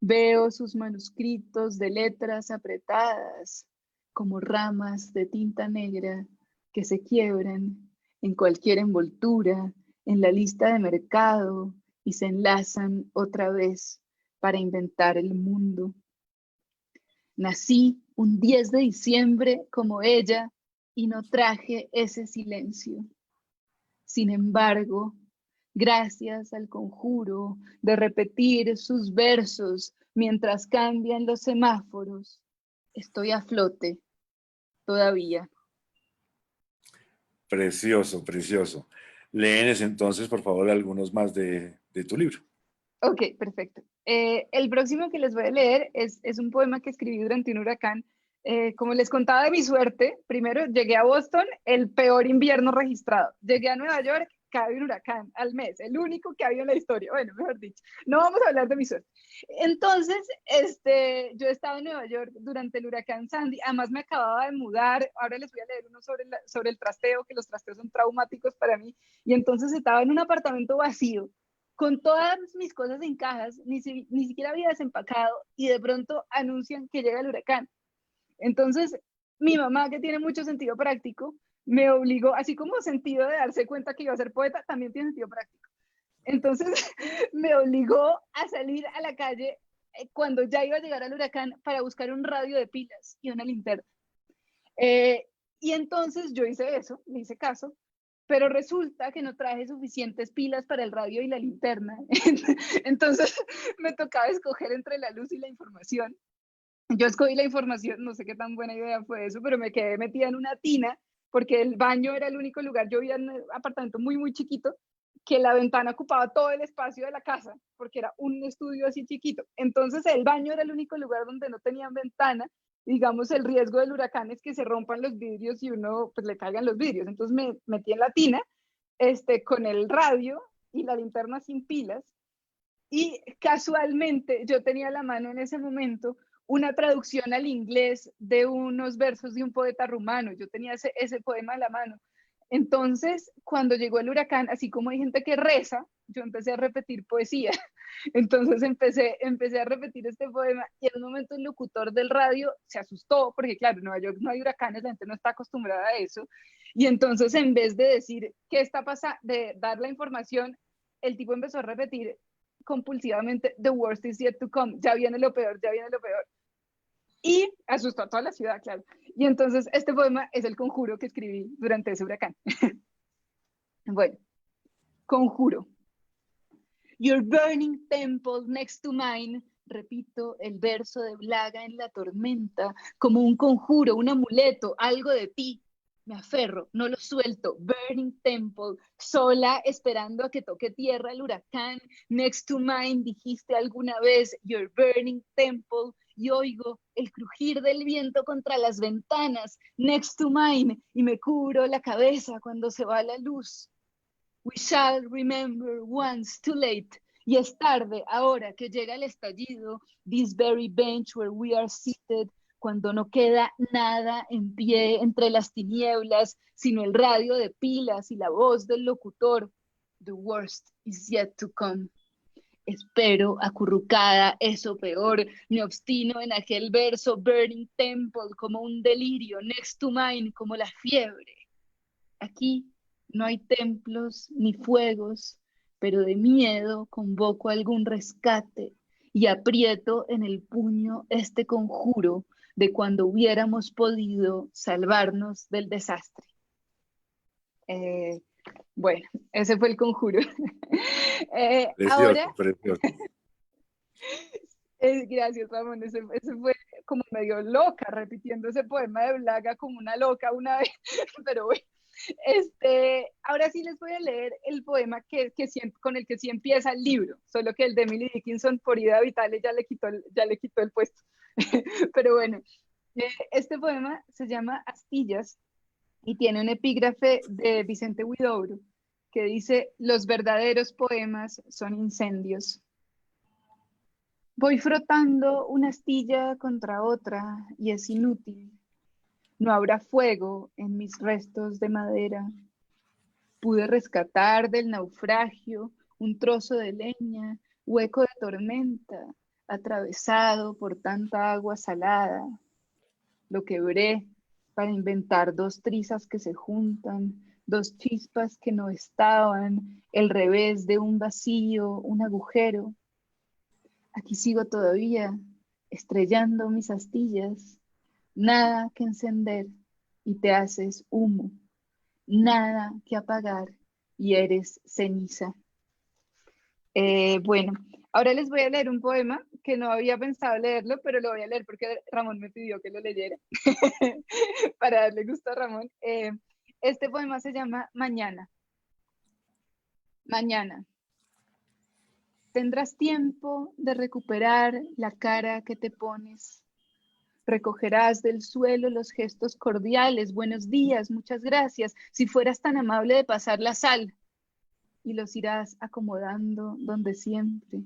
Veo sus manuscritos de letras apretadas como ramas de tinta negra que se quiebran en cualquier envoltura, en la lista de mercado, y se enlazan otra vez para inventar el mundo. Nací un 10 de diciembre como ella y no traje ese silencio. Sin embargo, gracias al conjuro de repetir sus versos mientras cambian los semáforos, estoy a flote todavía. Precioso, precioso. Léenes entonces, por favor, algunos más de tu libro. Ok, perfecto. El próximo que les voy a leer es un poema que escribí durante un huracán. Como les contaba de mi suerte, primero llegué a Boston, el peor invierno registrado. Llegué a Nueva York, cae un huracán al mes, el único que ha habido en la historia, bueno, mejor dicho, no vamos a hablar de mi suerte. Entonces, yo estaba en Nueva York durante el huracán Sandy, además me acababa de mudar, ahora les voy a leer uno sobre el trasteo, que los trasteos son traumáticos para mí, y entonces estaba en un apartamento vacío, con todas mis cosas en cajas, ni siquiera había desempacado, y de pronto anuncian que llega el huracán. Entonces, mi mamá, que tiene mucho sentido práctico, me obligó, así como sentido de darse cuenta que iba a ser poeta, también tiene sentido práctico. Entonces, me obligó a salir a la calle cuando ya iba a llegar al huracán para buscar un radio de pilas y una linterna. Y entonces yo hice eso, le hice caso, pero resulta que no traje suficientes pilas para el radio y la linterna. Entonces, me tocaba escoger entre la luz y la información. Yo escogí la información, no sé qué tan buena idea fue eso, pero me quedé metida en una tina porque el baño era el único lugar. Yo vivía en un apartamento muy, muy chiquito, que la ventana ocupaba todo el espacio de la casa, porque era un estudio así chiquito. Entonces el baño era el único lugar donde no tenían ventana. Digamos, el riesgo del huracán es que se rompan los vidrios y uno, pues le caigan los vidrios. Entonces me metí en la tina, con el radio y la linterna sin pilas. Y casualmente yo tenía a la mano en ese momento una traducción al inglés de unos versos de un poeta rumano. Yo tenía ese poema a la mano. Entonces, cuando llegó el huracán, así como hay gente que reza, yo empecé a repetir poesía. Entonces empecé a repetir este poema y en un momento el locutor del radio se asustó porque claro, en Nueva York no hay huracanes, la gente no está acostumbrada a eso. Y entonces en vez de decir qué está pasando, de dar la información, el tipo empezó a repetir compulsivamente, the worst is yet to come, ya viene lo peor, ya viene lo peor. Y asustó a toda la ciudad, claro. Y entonces este poema es el conjuro que escribí durante ese huracán. Bueno, conjuro. Your burning temple next to mine. Repito el verso de Blaga en la tormenta, como un conjuro, un amuleto, algo de ti. Me aferro, no lo suelto. Burning temple, sola esperando a que toque tierra el huracán. Next to mine, dijiste alguna vez, your burning temple. Y oigo el crujir del viento contra las ventanas. Next to mine, y me cubro la cabeza cuando se va la luz. We shall remember once too late. Y es tarde ahora que llega el estallido. This very bench where we are seated. Cuando no queda nada en pie entre las tinieblas, sino el radio de pilas y la voz del locutor. The worst is yet to come. Espero acurrucada, eso peor, me obstino en aquel verso, burning temple, como un delirio, next to mine, como la fiebre. Aquí no hay templos ni fuegos, pero de miedo convoco algún rescate y aprieto en el puño este conjuro de cuando hubiéramos podido salvarnos del desastre. Bueno, ese fue el conjuro. Precioso, Ahora, precioso. gracias Ramón, ese fue como medio loca, repitiendo ese poema de Blaga como una loca una vez, pero bueno. Ahora sí les voy a leer el poema con el que sí empieza el libro, solo que el de Emily Dickinson por Ida Vitale ya le quitó el puesto. Pero bueno, este poema se llama Astillas y tiene un epígrafe de Vicente Huidobro que dice: los verdaderos poemas son incendios. Voy frotando una astilla contra otra y es inútil. No habrá fuego en mis restos de madera. Pude rescatar del naufragio un trozo de leña, hueco de tormenta, atravesado por tanta agua salada. Lo quebré para inventar dos trizas que se juntan, dos chispas que no estaban, el revés de un vacío, un agujero. Aquí sigo todavía, estrellando mis astillas. Nada que encender y te haces humo. Nada que apagar y eres ceniza. Bueno, ahora les voy a leer un poema que no había pensado leerlo, pero lo voy a leer porque Ramón me pidió que lo leyera para darle gusto a Ramón. Este poema se llama Mañana. Mañana. Tendrás tiempo de recuperar la cara que te pones. Recogerás del suelo los gestos cordiales. Buenos días, muchas gracias. Si fueras tan amable de pasar la sal. y los irás acomodando donde siempre.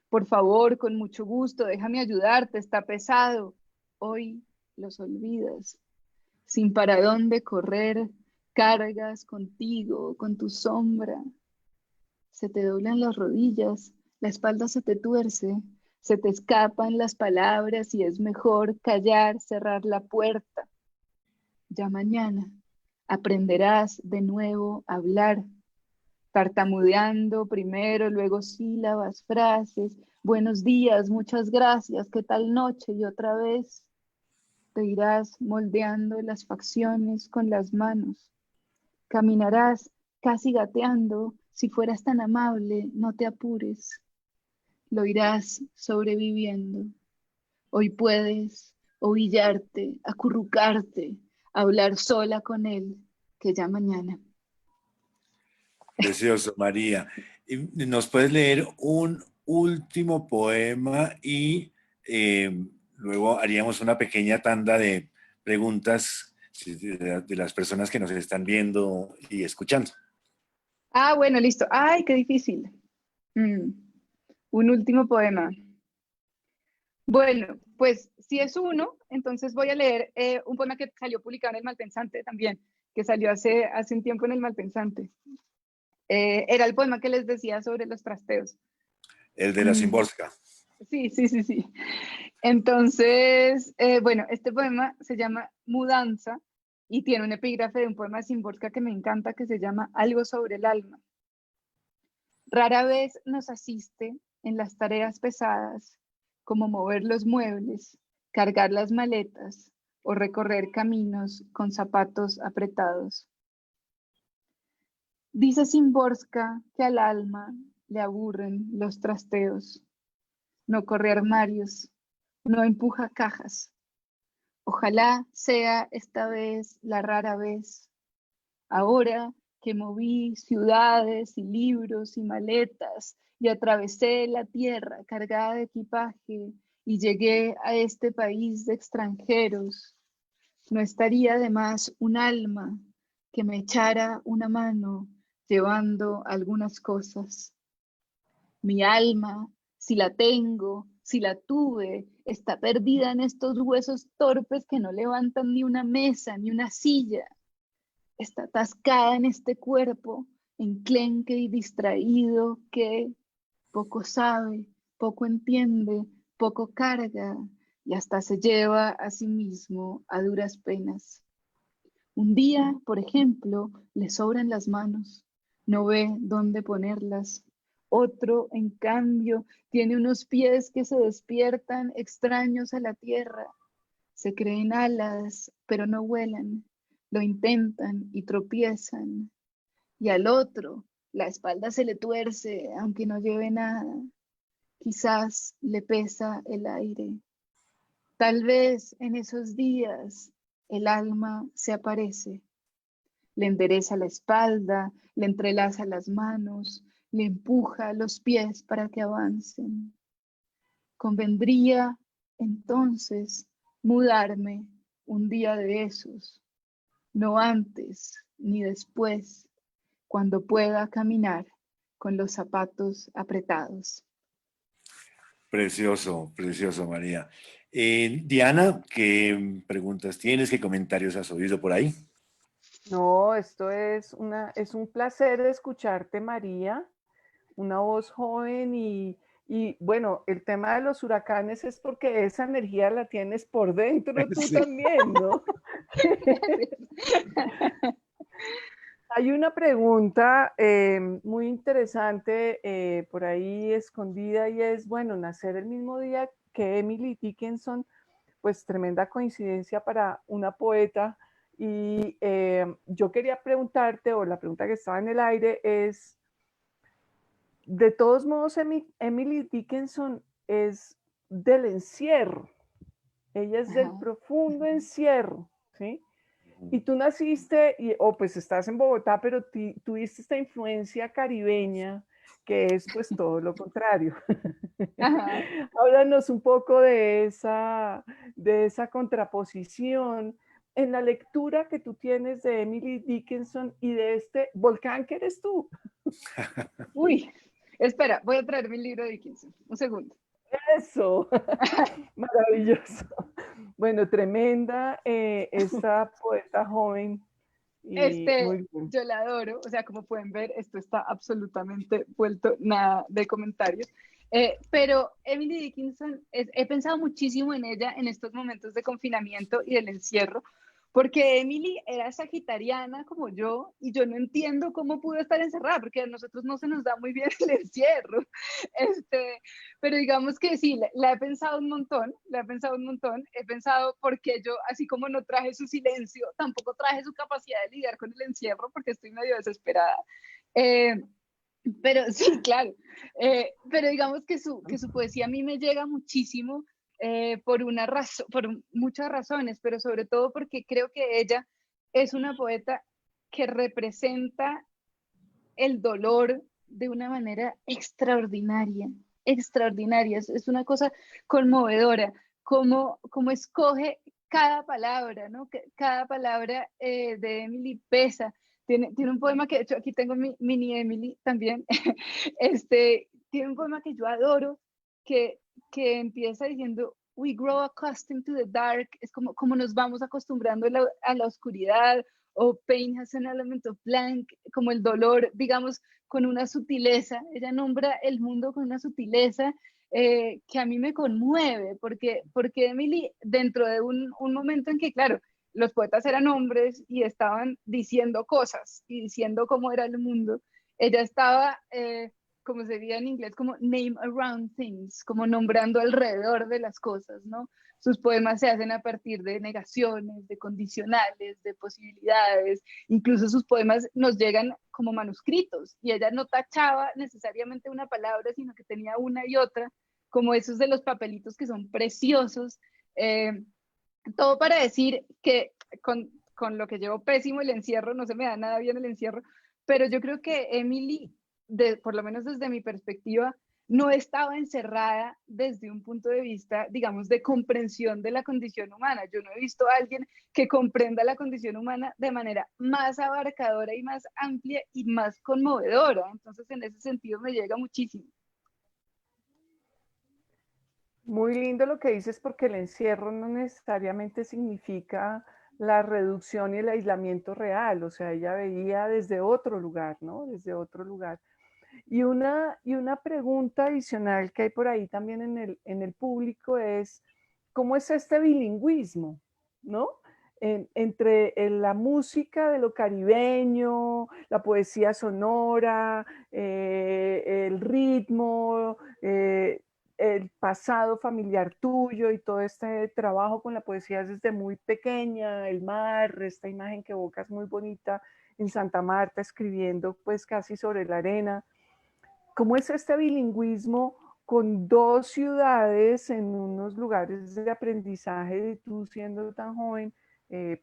Por favor, con mucho gusto, déjame ayudarte, está pesado. Hoy los olvidas. Sin para dónde correr, cargas contigo, con tu sombra. Se te doblan las rodillas, la espalda se te tuerce, se te escapan las palabras y es mejor callar, cerrar la puerta. Ya mañana aprenderás de nuevo a hablar, tartamudeando primero, luego sílabas, frases, buenos días, muchas gracias, ¿qué tal noche? Y otra vez te irás moldeando las facciones con las manos. Caminarás casi gateando, si fueras tan amable, no te apures. Lo irás sobreviviendo. Hoy puedes ovillarte, acurrucarte, hablar sola con él, que ya mañana. Precioso, María. ¿Y nos puedes leer un último poema y luego haríamos una pequeña tanda de preguntas de las personas que nos están viendo y escuchando? Ah, bueno, listo. Ay, qué difícil. Mm, un último poema. Bueno, pues si es uno, entonces voy a leer un poema que salió publicado en El Malpensante también, que salió hace un tiempo en El Malpensante. Era el poema que les decía sobre los trasteos. El de la Mm, Szymborska. sí, sí, sí, sí. Entonces, bueno, este poema se llama Mudanza y tiene un epígrafe de un poema de Szymborska que me encanta que se llama Algo sobre el alma. Rara vez nos asiste en las tareas pesadas, como mover los muebles, cargar las maletas o recorrer caminos con zapatos apretados. Dice Szymborska que al alma le aburren los trasteos, no corre armarios, no empuja cajas. Ojalá sea esta vez la rara vez. Ahora que moví ciudades y libros y maletas y atravesé la tierra cargada de equipaje y llegué a este país de extranjeros, no estaría de más un alma que me echara una mano llevando algunas cosas. Mi alma, si la tengo, si la tuve, está perdida en estos huesos torpes que no levantan ni una mesa, ni una silla. Está atascada en este cuerpo, enclenque y distraído que poco sabe, poco entiende, poco carga y hasta se lleva a sí mismo a duras penas. Un día, por ejemplo, le sobran las manos, no ve dónde ponerlas. Otro, en cambio, tiene unos pies que se despiertan extraños a la tierra. Se creen alas, pero no vuelan. Lo intentan y tropiezan. Y al otro, la espalda se le tuerce, aunque no lleve nada. Quizás le pesa el aire. Tal vez en esos días el alma se aparece. Le endereza la espalda, le entrelaza las manos, le empuja los pies para que avancen. Convendría entonces mudarme un día de esos, no antes ni después, cuando pueda caminar con los zapatos apretados. Precioso, precioso, María. Diana, ¿qué preguntas tienes? ¿Qué comentarios has oído por ahí? No, es un placer escucharte, María, una voz joven y bueno, el tema de los huracanes es porque esa energía la tienes por dentro tú Sí. también, ¿no? Hay una pregunta muy interesante por ahí escondida y es, bueno, nacer el mismo día que Emily Dickinson, pues tremenda coincidencia para una poeta. Y yo quería preguntarte, o la pregunta que estaba en el aire es, de todos modos, Emily Dickinson es del encierro, ella es del Ajá. profundo encierro, ¿sí? Y tú naciste, o pues estás en Bogotá, pero tuviste esta influencia caribeña, que es pues todo lo contrario. Ajá. Háblanos un poco de esa contraposición en la lectura que tú tienes de Emily Dickinson y de este volcán que eres tú. Uy, espera, voy a traer mi libro de Dickinson. Un segundo. Eso, maravilloso. Bueno, tremenda esta poeta joven y muy bien. Yo la adoro, o sea, como pueden ver, esto está absolutamente vuelto nada de comentarios. Pero Emily Dickinson, he pensado muchísimo en ella en estos momentos de confinamiento y del encierro, porque Emily era sagitariana como yo, y yo no entiendo cómo pudo estar encerrada, porque a nosotros no se nos da muy bien el encierro. Pero digamos que sí, la he pensado un montón, he pensado porque yo, así como no traje su silencio, tampoco traje su capacidad de lidiar con el encierro, porque estoy medio desesperada. Eh, pero sí, claro. Pero digamos que su poesía a mí me llega muchísimo por una razón, por muchas razones, pero sobre todo porque creo que ella es una poeta que representa el dolor de una manera extraordinaria, extraordinaria. Es una cosa conmovedora, como escoge cada palabra, ¿no? Cada palabra de Emily pesa. Tiene un poema que, de hecho, aquí tengo mi mini Emily también. Tiene un poema que yo adoro, que empieza diciendo, "We grow accustomed to the dark", es como nos vamos acostumbrando a la oscuridad, o "Pain has an element of blank", como el dolor, digamos, con una sutileza. Ella nombra el mundo con una sutileza que a mí me conmueve, porque Emily, dentro de un momento en que, claro, los poetas eran hombres y estaban diciendo cosas y diciendo cómo era el mundo, ella estaba, como sería en inglés, como name around things, como nombrando alrededor de las cosas, ¿no? Sus poemas se hacen a partir de negaciones, de condicionales, de posibilidades. Incluso sus poemas nos llegan como manuscritos y ella no tachaba necesariamente una palabra, sino que tenía una y otra, como esos de los papelitos que son preciosos. Todo para decir que con lo que llevo pésimo el encierro, no se me da nada bien el encierro, pero yo creo que Emily, por lo menos desde mi perspectiva, no estaba encerrada desde un punto de vista, digamos, de comprensión de la condición humana. Yo no he visto a alguien que comprenda la condición humana de manera más abarcadora y más amplia y más conmovedora. Entonces, en ese sentido, me llega muchísimo. Muy lindo lo que dices porque el encierro no necesariamente significa la reducción y el aislamiento real, o sea, ella veía desde otro lugar, ¿no? Desde otro lugar. Y una pregunta adicional que hay por ahí también en el público es, ¿cómo es este bilingüismo? ¿No? Entre la música de lo caribeño, la poesía sonora, el ritmo, el pasado familiar tuyo y todo este trabajo con la poesía desde muy pequeña, el mar, esta imagen que evocas muy bonita en Santa Marta escribiendo pues casi sobre la arena. ¿Cómo es este bilingüismo con dos ciudades en unos lugares de aprendizaje de tú siendo tan joven,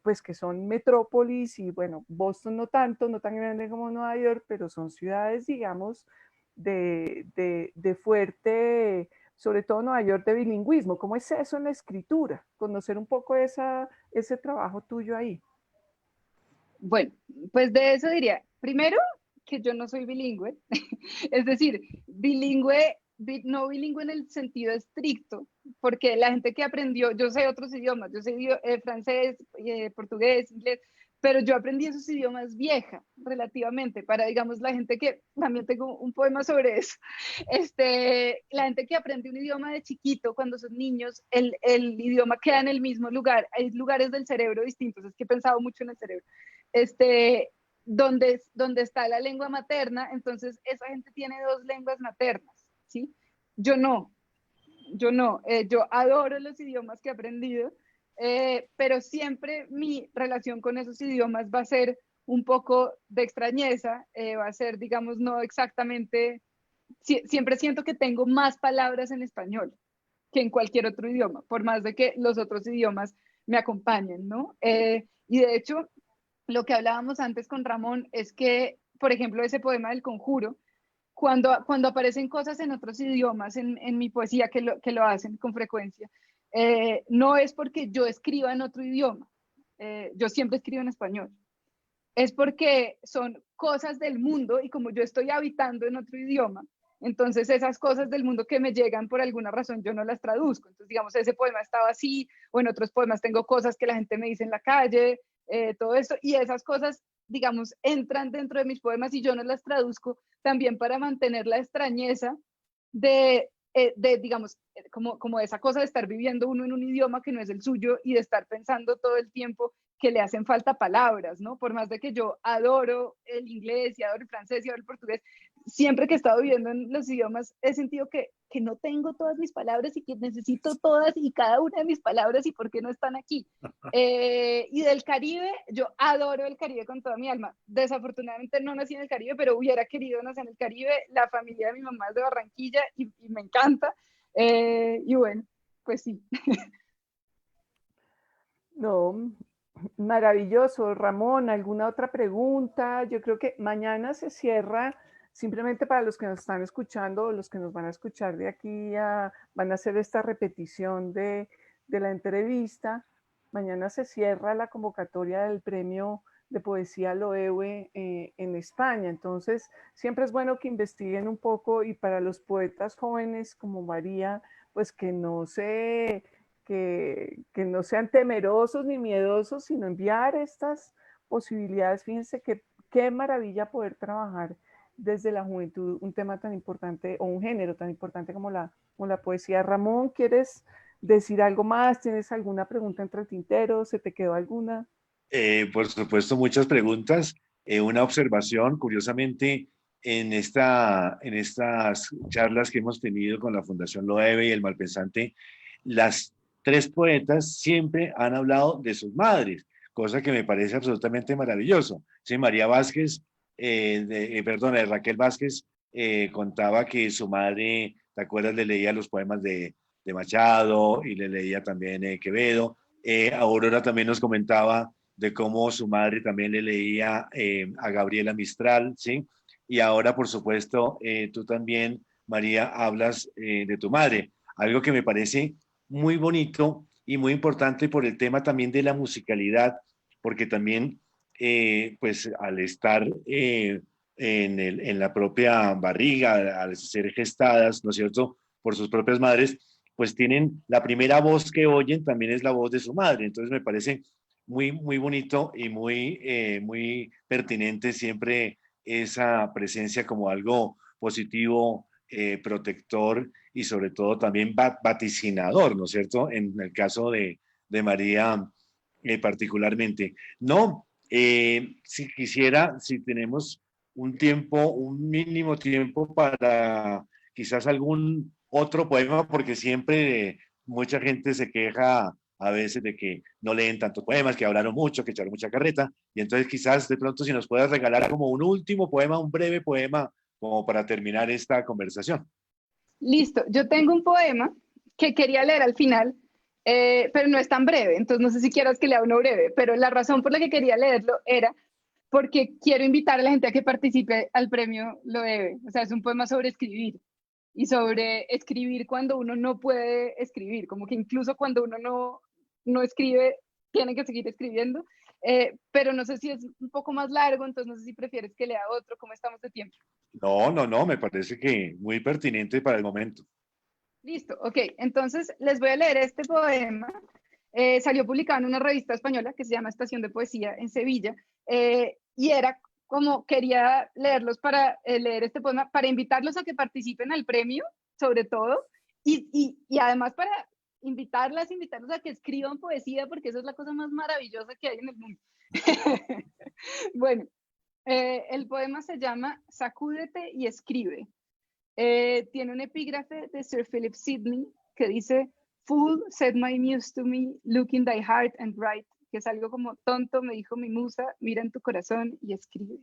pues que son metrópolis y bueno, Boston no tanto, no tan grande como Nueva York, pero son ciudades, digamos, de fuerte, sobre todo Nueva York, de bilingüismo? ¿Cómo es eso en la escritura? Conocer un poco ese trabajo tuyo ahí. Bueno, pues de eso diría, primero, que yo no soy bilingüe, es decir, bilingüe, no bilingüe en el sentido estricto, porque la gente que aprendió, yo sé otros idiomas, yo sé francés, portugués, inglés, pero yo aprendí esos idiomas vieja, relativamente, para, digamos, la gente que, también tengo un poema sobre eso, la gente que aprende un idioma de chiquito, cuando son niños, el idioma queda en el mismo lugar, hay lugares del cerebro distintos, es que he pensado mucho en el cerebro, donde está la lengua materna, entonces esa gente tiene dos lenguas maternas, ¿sí? Yo no, yo adoro los idiomas que he aprendido, pero siempre mi relación con esos idiomas va a ser un poco de extrañeza, va a ser, digamos, no exactamente, siempre siento que tengo más palabras en español que en cualquier otro idioma, por más de que los otros idiomas me acompañen, ¿no? Y de hecho, lo que hablábamos antes con Ramón es que, por ejemplo, ese poema del Conjuro, cuando aparecen cosas en otros idiomas en mi poesía que lo hacen con frecuencia, no es porque yo escriba en otro idioma, yo siempre escribo en español. es porque son cosas del mundo y como yo estoy habitando en otro idioma, entonces esas cosas del mundo que me llegan por alguna razón yo no las traduzco. Entonces, digamos, ese poema estaba así, o en otros poemas tengo cosas que la gente me dice en la calle, todo esto, y esas cosas, digamos, entran dentro de mis poemas y yo no las traduzco también para mantener la extrañeza digamos, como esa cosa de estar viviendo uno en un idioma que no es el suyo y de estar pensando todo el tiempo que le hacen falta palabras, ¿no? Por más de que yo adoro el inglés y adoro el francés y adoro el portugués, siempre que he estado viviendo en los idiomas he sentido que no tengo todas mis palabras y que necesito todas y cada una de mis palabras y por qué no están aquí. Y del Caribe, yo adoro el Caribe con toda mi alma. Desafortunadamente no nací en el Caribe, pero hubiera querido nacer en el Caribe. La familia de mi mamá es de Barranquilla y me encanta. Y bueno, pues sí. No, maravilloso. Ramón, ¿alguna otra pregunta? Yo creo que mañana se cierra, simplemente para los que nos están escuchando, los que nos van a escuchar de aquí, van a hacer esta repetición de la entrevista. Mañana se cierra la convocatoria del premio de poesía Loewe en España. Entonces, siempre es bueno que investiguen un poco y para los poetas jóvenes como María, pues que no sean temerosos ni miedosos, sino enviar estas posibilidades. Fíjense que qué maravilla poder trabajar desde la juventud un tema tan importante o un género tan importante como la poesía. Ramón, ¿quieres decir algo más? ¿Tienes alguna pregunta entre el tintero? ¿Se te quedó alguna? Por supuesto, muchas preguntas. Una observación, curiosamente, en estas charlas que hemos tenido con la Fundación Loewe y el Malpensante, las tres poetas siempre han hablado de sus madres, cosa que me parece absolutamente maravilloso. Sí, María Vázquez, perdón, Raquel Vázquez, contaba que su madre, ¿te acuerdas? Le leía los poemas de Machado y le leía también Quevedo. Aurora también nos comentaba de cómo su madre también le leía a Gabriela Mistral, ¿sí? Y ahora, por supuesto, tú también, María, hablas de tu madre, algo que me parece muy bonito y muy importante por el tema también de la musicalidad, porque también, pues, al estar en la propia barriga, al ser gestadas, ¿no es cierto?, por sus propias madres, pues tienen la primera voz que oyen, también es la voz de su madre. Entonces me parece muy, muy bonito y muy pertinente siempre esa presencia como algo positivo, protector y sobre todo también vaticinador, ¿no es cierto? En el caso de María particularmente. No, si quisiera, si tenemos un tiempo, un mínimo tiempo para quizás algún otro poema, porque siempre mucha gente se queja a veces de que no leen tantos poemas, que hablaron mucho, que echaron mucha carreta, y entonces quizás de pronto si nos puedes regalar como un último poema, un breve poema, como para terminar esta conversación. Listo, yo tengo un poema que quería leer al final, pero no es tan breve, entonces no sé si quieras que lea uno breve, pero la razón por la que quería leerlo era porque quiero invitar a la gente a que participe al premio Loewe. O sea, es un poema sobre escribir y sobre escribir cuando uno no puede escribir, como que incluso cuando uno no escribe, tiene que seguir escribiendo, pero no sé si es un poco más largo, entonces no sé si prefieres que lea otro, ¿cómo estamos de tiempo? No, no, no, me parece que muy pertinente para el momento. Listo, ok, entonces les voy a leer este poema. Salió publicado en una revista española que se llama Estación de Poesía en Sevilla, y era como quería leerlos para leer este poema, para invitarlos a que participen al premio, sobre todo, y además para invitarlos a que escriban poesía, porque esa es la cosa más maravillosa que hay en el mundo. Bueno, el poema se llama Sacúdete y escribe. Tiene un epígrafe de Sir Philip Sidney que dice: Fool, said my muse to me, look in thy heart and write, que es algo como tonto, me dijo mi musa, mira en tu corazón y escribe.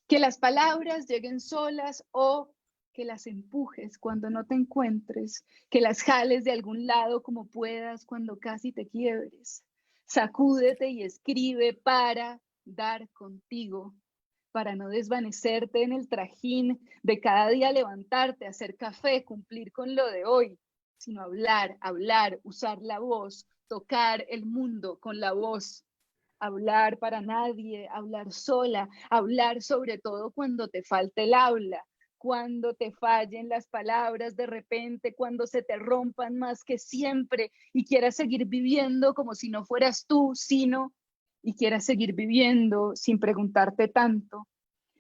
Que las palabras lleguen solas o que las empujes cuando no te encuentres, que las jales de algún lado como puedas cuando casi te quiebres. Sacúdete y escribe para dar contigo, para no desvanecerte en el trajín de cada día levantarte, hacer café, cumplir con lo de hoy, sino hablar, usar la voz, tocar el mundo con la voz. hablar para nadie, hablar sola, hablar sobre todo cuando te falte el habla, cuando te fallen las palabras de repente, cuando se te rompan más que siempre y quieras seguir viviendo como si no fueras tú, sino, y quieras seguir viviendo sin preguntarte tanto.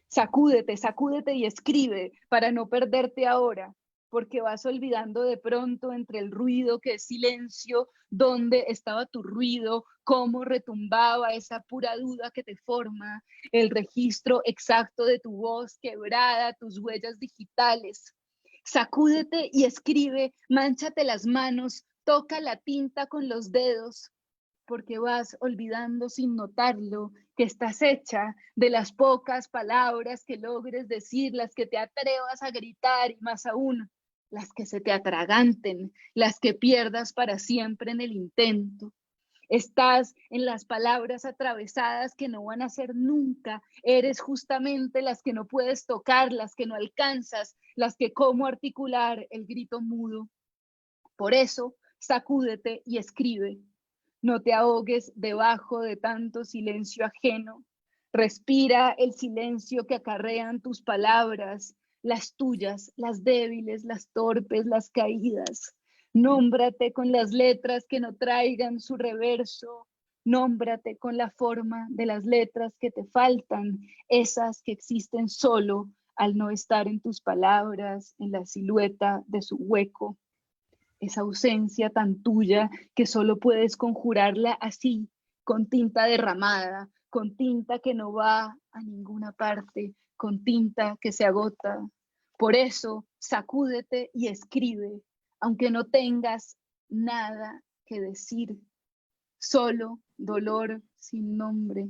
Sacúdete, sacúdete y escribe para no perderte ahora, porque vas olvidando de pronto entre el ruido que es silencio, dónde estaba tu ruido, cómo retumbaba esa pura duda que te forma, el registro exacto de tu voz quebrada, tus huellas digitales. Sacúdete y escribe, mánchate las manos, toca la tinta con los dedos, porque vas olvidando sin notarlo que estás hecha de las pocas palabras que logres decir, las que te atrevas a gritar y más aún, las que se te atraganten, las que pierdas para siempre en el intento. Estás en las palabras atravesadas que no van a ser nunca. Eres justamente las que no puedes tocar, las que no alcanzas, las que cómo articular el grito mudo. Por eso, sacúdete y escribe. No te ahogues debajo de tanto silencio ajeno. Respira el silencio que acarrean tus palabras, las tuyas, las débiles, las torpes, las caídas. Nómbrate con las letras que no traigan su reverso. Nómbrate con la forma de las letras que te faltan, esas que existen solo al no estar en tus palabras, en la silueta de su hueco. Esa ausencia tan tuya que solo puedes conjurarla así, con tinta derramada, con tinta que no va a ninguna parte, con tinta que se agota. Por eso, sacúdete y escribe, aunque no tengas nada que decir, solo dolor sin nombre.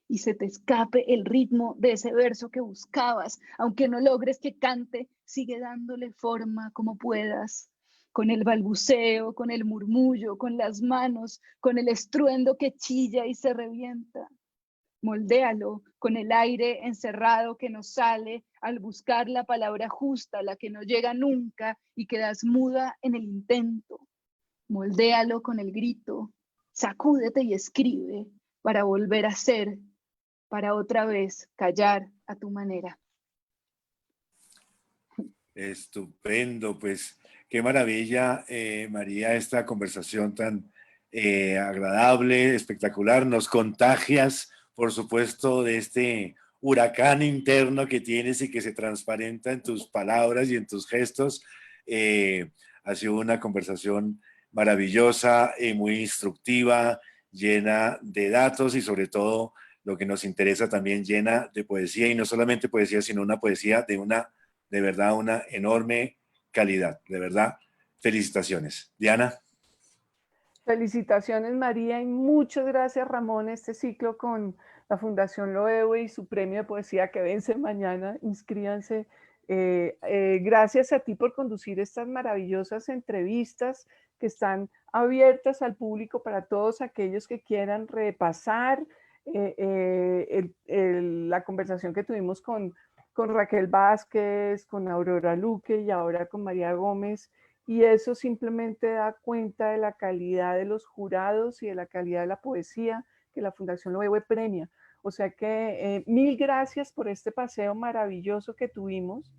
Y se te escape el ritmo de ese verso que buscabas, aunque no logres que cante, sigue dándole forma como puedas, con el balbuceo, con el murmullo, con las manos, con el estruendo que chilla y se revienta. Moldéalo con el aire encerrado que no sale al buscar la palabra justa, la que no llega nunca y quedas muda en el intento. Moldéalo con el grito, sacúdete y escribe para volver a ser, para otra vez callar a tu manera. Estupendo, pues qué maravilla, María, esta conversación tan agradable, espectacular. Nos contagias, por supuesto, de este huracán interno que tienes y que se transparenta en tus palabras y en tus gestos. Ha sido una conversación maravillosa, muy instructiva, llena de datos y sobre todo lo que nos interesa también llena de poesía, y no solamente poesía, sino una poesía de verdad, una enorme calidad. De verdad, felicitaciones. Diana. Felicitaciones, María, y muchas gracias, Ramón. Este ciclo con la Fundación Loewe y su premio de poesía que vence mañana, inscríbanse. Gracias a ti por conducir estas maravillosas entrevistas que están abiertas al público para todos aquellos que quieran repasar la conversación que tuvimos con Raquel Vázquez, con Aurora Luque y ahora con María Gómez. Y eso simplemente da cuenta de la calidad de los jurados y de la calidad de la poesía que la Fundación Loewe premia. O sea que mil gracias por este paseo maravilloso que tuvimos,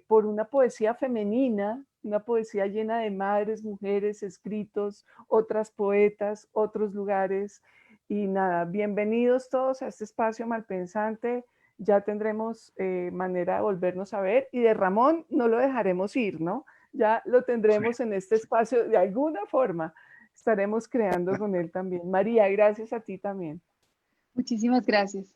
por una poesía femenina, una poesía llena de madres, mujeres, escritos, otras poetas, otros lugares. Y nada, bienvenidos todos a este espacio malpensante. Ya tendremos manera de volvernos a ver, y de Ramón no lo dejaremos ir, ¿no? Ya lo tendremos en este espacio de alguna forma. Estaremos creando con él también. María, gracias a ti también. Muchísimas gracias.